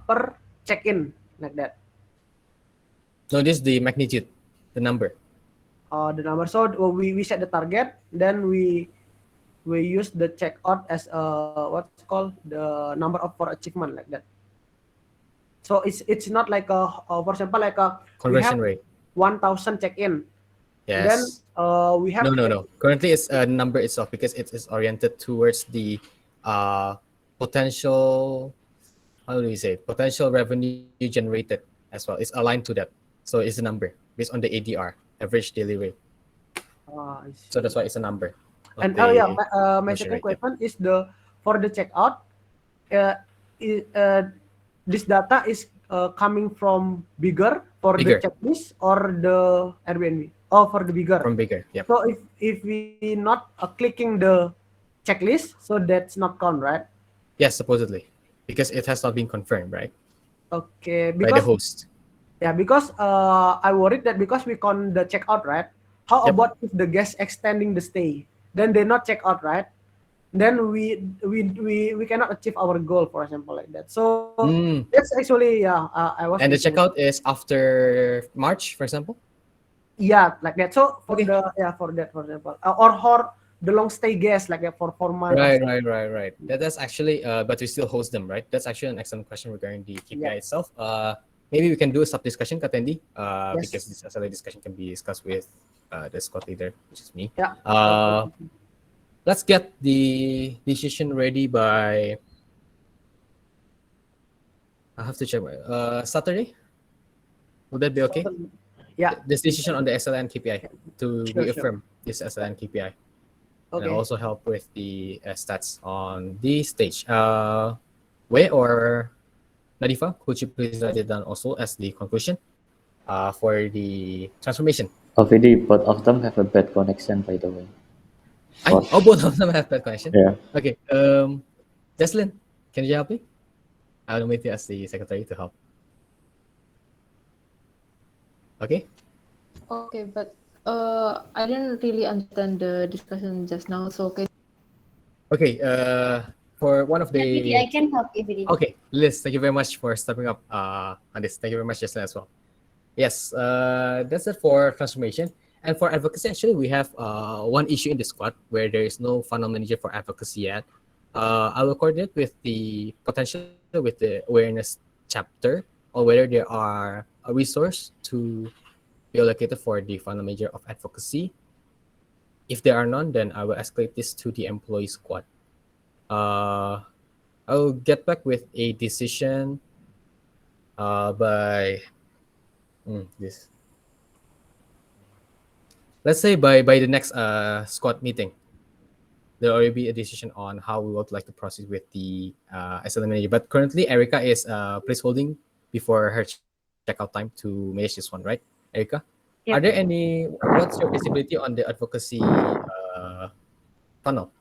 per check in, like that? No, this is the magnitude, the number. The number. So we set the target, then we use the check out as what's called the number of for achievement, like that. So it's not like for example, like we have Conversion rate. 1,000 check in, and then Yes. we No, have no, no. Currently, it's a number itself because it is oriented towards the uh, potential. How do we say it? Potential revenue generated as well. It's aligned to that. So it's a number based on the ADR, average daily rate. I So that's see. why it's a number, not And oh yeah, the my conversion second rate. Yep. question is the for the checkout. Uh, this data is coming from bigger for the Bigger checklist or the Airbnb? Oh, for the bigger. from bigger. Yep. So if we not clicking the checklist, so that's not count, right? Yes, supposedly, because it has not been confirmed, right, Okay, by the because host. yeah, because I worried that because we count the checkout, right? How Yep. about if the guest extending the stay, then they not check out, right? Then we cannot achieve our goal, for example, like that. So Mm. that's actually yeah, I was And the thinking, checkout is after March, for example. yeah, like that. So for Okay. the yeah for that, for example, or the long stay guest like that for 4 months or Right, something. right, right, right. That's actually, but we still host them, right? That's actually an excellent question regarding the KPI Yeah. itself. Maybe we can do a sub discussion, Katendi, because Yes. this SLA discussion can be discussed with the squad leader, which is me. Yeah. Uh, Okay. let's get the decision ready by. I have to check. Saturday. Would that be okay? So, yeah. This decision on the SLN KPI to Sure. Sure. reaffirm this SLN KPI. And Okay. also help with the stats on the stage. Wei or Nadifa, could you please write it down also as the conclusion for the transformation? OVD, both of them have a bad connection, by the way. For Oh, both of them have that connection. yeah, Okay. Jocelyn, can you help me? I'll meet you as the secretary to help. Okay. Okay, but I didn't really understand the discussion just now. So okay. Okay. For one of Everyday, the I can help everyday. okay, Liz, thank you very much for stepping up on this. Thank you very much, Jocelyn, as well. Yes, that's it for transformation. And for advocacy, actually, we have one issue in the squad where there is no funnel manager for advocacy yet. I will coordinate with the potential with the awareness chapter or whether there are a resource to be allocated for the funnel manager of advocacy. If there are none, then I will escalate this to the employee squad. I'll get back with a decision by this. Let's say by the next squad meeting, there will already be a decision on how we would like to proceed with the SLM manager. But currently, Erica is placeholding before her checkout time to manage this one, right, Erica? Are there Yep. any? What's your visibility on the advocacy funnel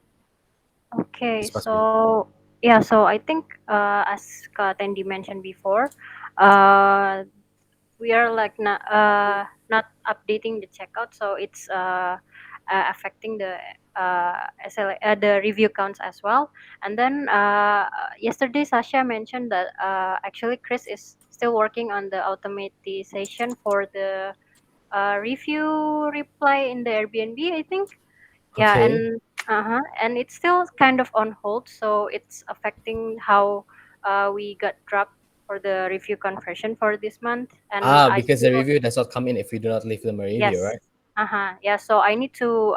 Okay, this past week? so yeah, so I think as Kak Tendi mentioned before, uh, we are like not updating the checkout, so it's affecting the the review counts as well. And then yesterday Sasha mentioned that actually Chris is still working on the automatization for the review reply in the Airbnb, I think. Yeah, Okay. and it's still kind of on hold, so it's affecting how we got dropped for the review conversion for this month. And I Because the still, review does not come in if you do not leave them a review, yes, right? yeah. So I need to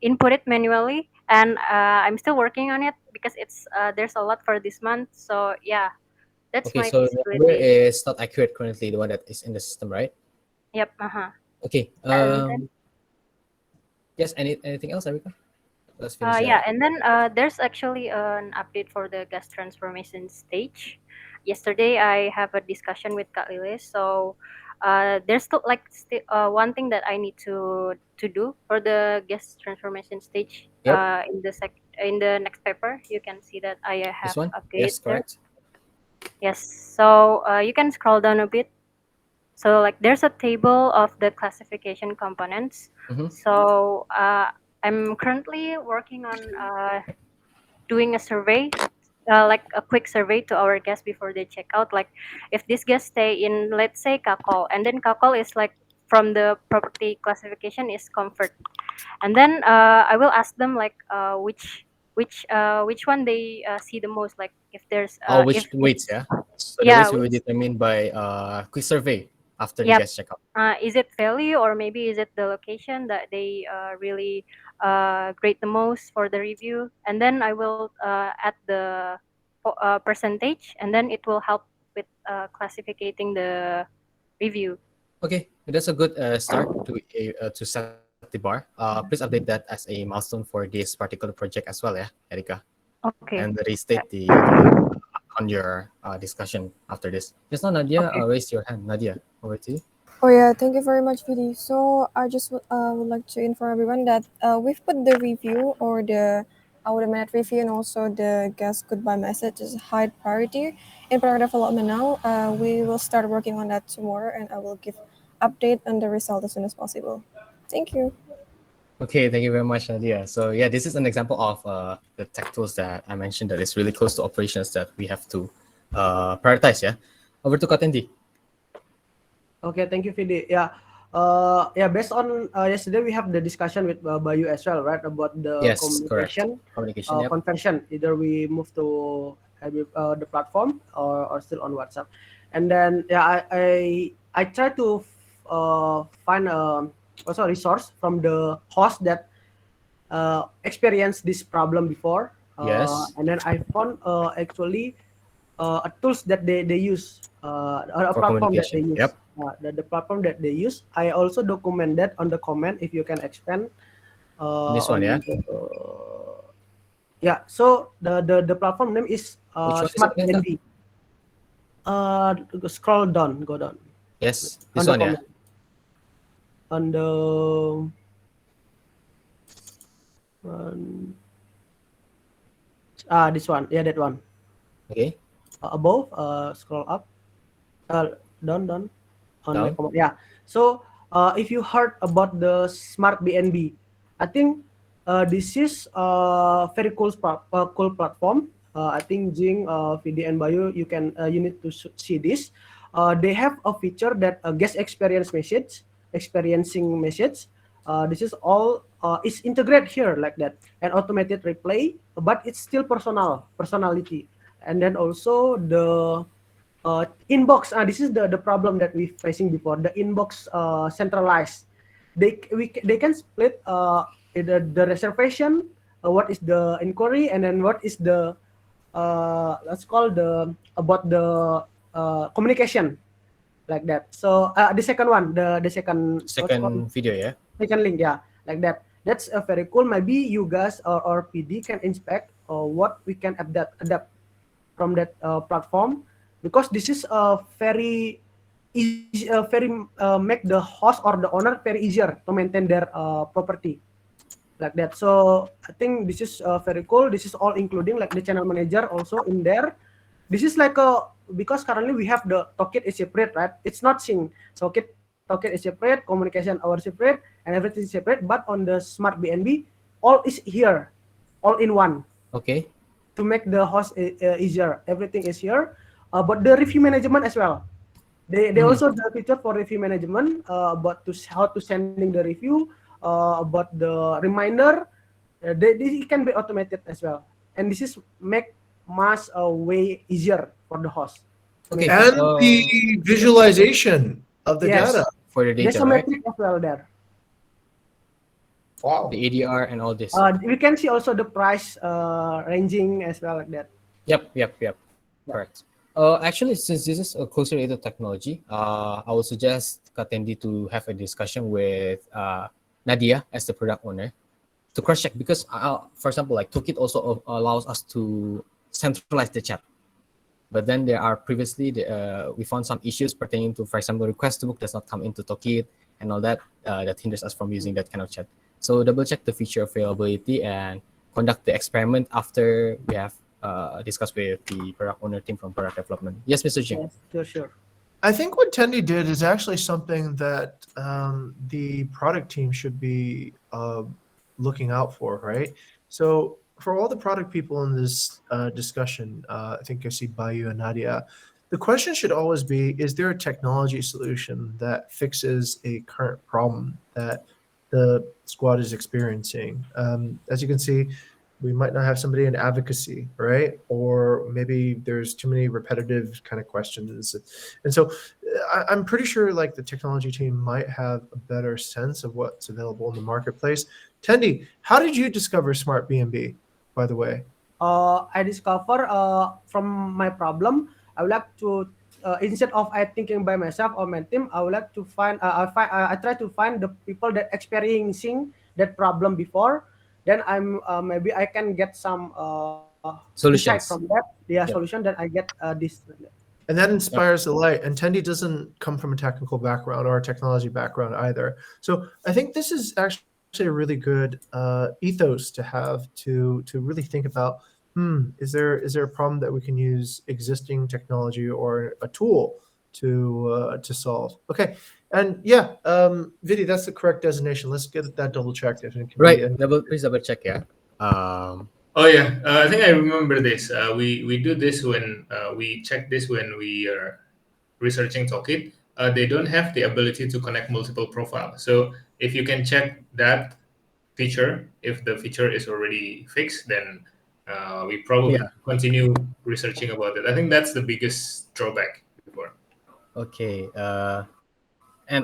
input it manually, and I'm still working on it because it's there's a lot for this month. So yeah, that's Okay, my so the number feasibility. is not accurate currently, the one that is in the system, right? Yep. Okay. And then Yes. Anything else, Erica? Let's finish yeah, that. and then there's actually an update for the gas transformation stage. Yesterday, I have a discussion with Kak Lilis. So there's still one thing that I need to do for the gas transformation stage. Yep. In the next paper, you can see that I This have one. update Yes, there. correct. Yes. So you can scroll down a bit. So like there's a table of the classification components. Mm-hmm. So I'm currently working on doing a survey, like a quick survey to our guests before they check out. Like if this guest stay in, let's say Kakol, and then Kakol is like from the property classification is comfort, and then I will ask them like which one they see the most. Like if there's Oh, if which weights? it's Yeah. So the yeah weights will be which determined by quick survey after the Yep. guest checkout. Is it value or maybe is it the location that they really grade the most for the review? And then I will add the percentage, and then it will help with classifying the review. Okay, that's a good start to set the bar. Please update that as a milestone for this particular project as well, yeah, Erika, Okay. and Yeah. restate the on your discussion after this. Just now, Nadia, Okay. raise your hand. Nadia, over to you. Oh yeah, thank you very much, Vidi. So I just would like to inform everyone that we've put the review or the automated review and also the guest goodbye message as high priority in product development now. We will start working on that tomorrow, and I will give update on the result as soon as possible. Thank you. Okay, thank you very much, Nadia. So yeah, this is an example of the tech tools that I mentioned that is really close to operations that we have to prioritize. Yeah, over to Katendi. Okay, thank you, Vidi. Yeah, based on yesterday we have the discussion with Bayu as well, right, about the Yes, correct. communication Communication. Yep. conversion. Either we move to the platform or still on WhatsApp, and then yeah, I try to find also a resource from the host that experienced this problem before, Yes. and then I found actually a tools that they use, a For platform that they communication. use. Yep. The platform that they use, I also document that on the comment. If you can expand This one, yeah. on the, yeah. So the platform name is Which one is it Smart again, Kak? BNB. Scroll down, go down Yes, on this the one, yeah. comment on the on, this one, yeah, that one. Okay. Above, scroll up, down on my Down. comment. Yeah. So if you heard about the Smart BNB, I think this is a very cool cool platform. I think Jing, Vidi, and Bayu, you need to see this. They have a feature that guest experience message, experiencing message. This is all is integrated here like that, and automated replay, but it's still personality, and then also the inbox. This is the problem that we facing before. The inbox centralized. They can split the reservation. What is the inquiry, and then what is the let's call the about the communication like that. So the second one, the second what's called Second video, yeah. second link, yeah, like that. That's very cool. Maybe you guys or PD can inspect what we can adapt from that platform, because this is very easy, very make the host or the owner very easier to maintain their property like that. So I think this is very cool. This is all including like the channel manager also in there. This is like a, because currently we have the toolkit is separate, right? It's not sync. So token is separate, communication hour separate, and everything is separate. But on the smart BNB, all is here, all in one. Okay. To make the host easier, everything is here. But the review management as well. They also have feature for review management about how to sending the review, about the reminder. This can be automated as well, and this is make much way easier for the host. Okay. And the visualization of the Yes. data. For the There's data, a right? metric as well there. Wow. The ADR and all this. We can see also the price ranging as well like that. Yep. Correct. Actually, since this is a closely related technology, I would suggest Katendi to have a discussion with Nadia as the product owner to cross check, because, for example, like Toolkit also allows us to centralize the chat. But then there are previously we found some issues pertaining to, for example, request to book does not come into Toolkit and all that that hinders us from using that kind of chat. So double check the feature availability and conduct the experiment after we have discussed with the product owner team from product development. Yes, Mr. Jing. Yes, sure. I think what Tendi did is actually something that the product team should be looking out for, right? So for all the product people in this discussion, I think I see Bayu and Nadia, the question should always be, is there a technology solution that fixes a current problem that the squad is experiencing? As you can see, we might not have somebody in advocacy, right? Or maybe there's too many repetitive kind of questions. And so I'm pretty sure like the technology team might have a better sense of what's available in the marketplace. Tendi, how did you discover Smart BNB, by the way? I discover from my problem, I would like to, instead of I thinking by myself or my team, I would like to find, I try to find the people that experiencing that problem before. Then maybe I can get some insight Solutions. from that. Solution. Then I get this. And that inspires the light. And Tendi doesn't come from a technical background or a technology background either. So I think this is actually a really good ethos to have to really think about, is there a problem that we can use existing technology or a tool to solve? Okay. And yeah, Vidi, that's the correct designation. Let's get that double checked. If it can Right. be Please double check, yeah. Oh yeah, I think I remember this. We do this when we check this when we are researching Toolkit. They don't have the ability to connect multiple profiles. So if you can check that feature, if the feature is already fixed, then we probably continue researching about it. I think that's the biggest drawback before. Okay. And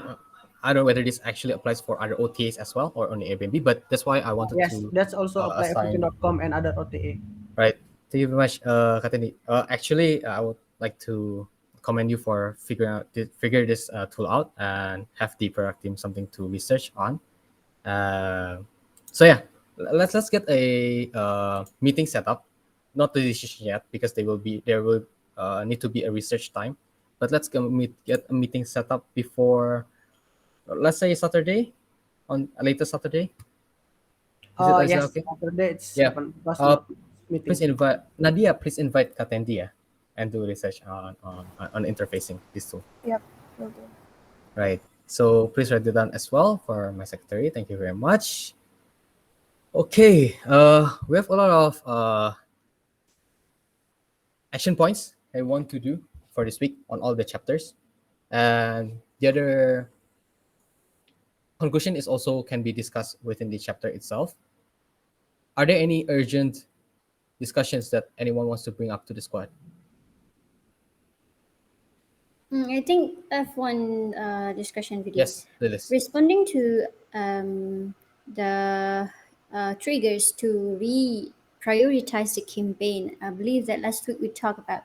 I don't know whether this actually applies for other OTAs as well or only Airbnb, but that's why I wanted Yes, to that's also apply assign. everytime.com and other OTA. Right. Thank you very much, Kateni. Actually, I would like to commend you for figure this tool out and have the product team something to research on. So yeah, let's get a meeting set up. Not the decision yet because there will need to be a research time. But let's get a meeting set up before, let's say Saturday, on a later Saturday. Is that Yes, okay? Saturday it's Yeah. 7 plus meeting. Please invite Nadia. Please invite Katendi and do research on interfacing this tool. Yep, will do. Right. So please write it down as well for my secretary. Thank you very much. Okay. We have a lot of action points I want to do for this week on all the chapters, and the other conclusion is also can be discussed within the chapter itself. Are there any urgent discussions that anyone wants to bring up to the squad? I think I have one discussion video. Yes, Lilis. Responding to the triggers to prioritize the campaign. I believe that last week we talked about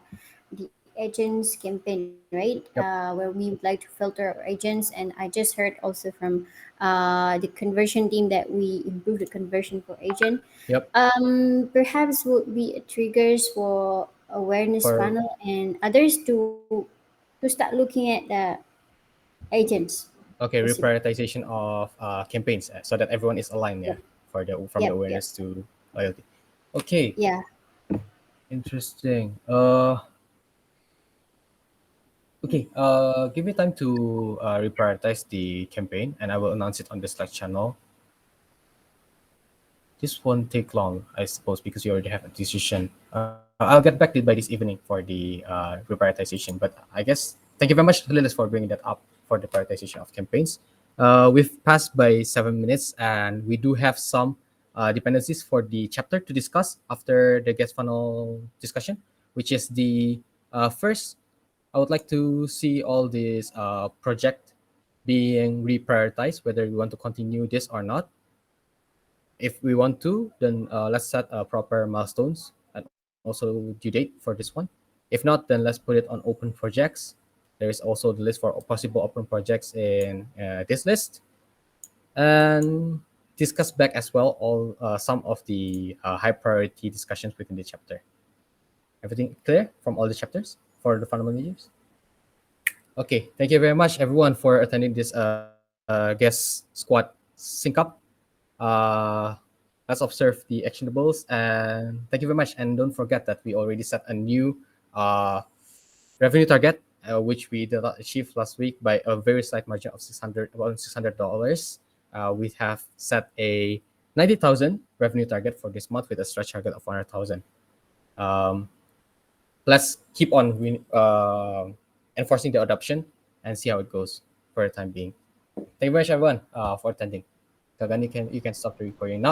the agents campaign, right? Where we would like to filter our agents, and I just heard also from the conversion team that we improve the conversion for agent. Yep. Perhaps would be triggers for awareness funnel and others to start looking at the agents. Okay, reprioritization of campaigns so that everyone is aligned, from the awareness to loyalty. Okay. Yeah. Interesting. Okay, give me time to reprioritize the campaign, and I will announce it on the Slack channel. This won't take long, I suppose, because you already have a decision. I'll get back to it by this evening for the reprioritization. But I guess thank you very much, Lilis, for bringing that up for the prioritization of campaigns. We've passed by 7 minutes, and we do have some dependencies for the chapter to discuss after the guest funnel discussion, which is the first. I would like to see all these project being reprioritized, whether we want to continue this or not. If we want to, then let's set proper milestones and also due date for this one. If not, then let's put it on open projects. There is also the list for possible open projects in this list, and discuss back as well all some of the high priority discussions within the chapter. Everything clear from all the chapters for the fundamental users? Okay, thank you very much everyone for attending this guest squad sync up. Let's observe the actionables, and thank you very much. And don't forget that we already set a new uh, revenue target, which we did not achieve last week by a very slight margin of $600. We have set a 90,000 revenue target for this month with a stretch target of 100,000. Um, let's keep on enforcing the adoption and see how it goes for the time being. Thank you very much, everyone, for attending. Kagan, you can stop the recording now.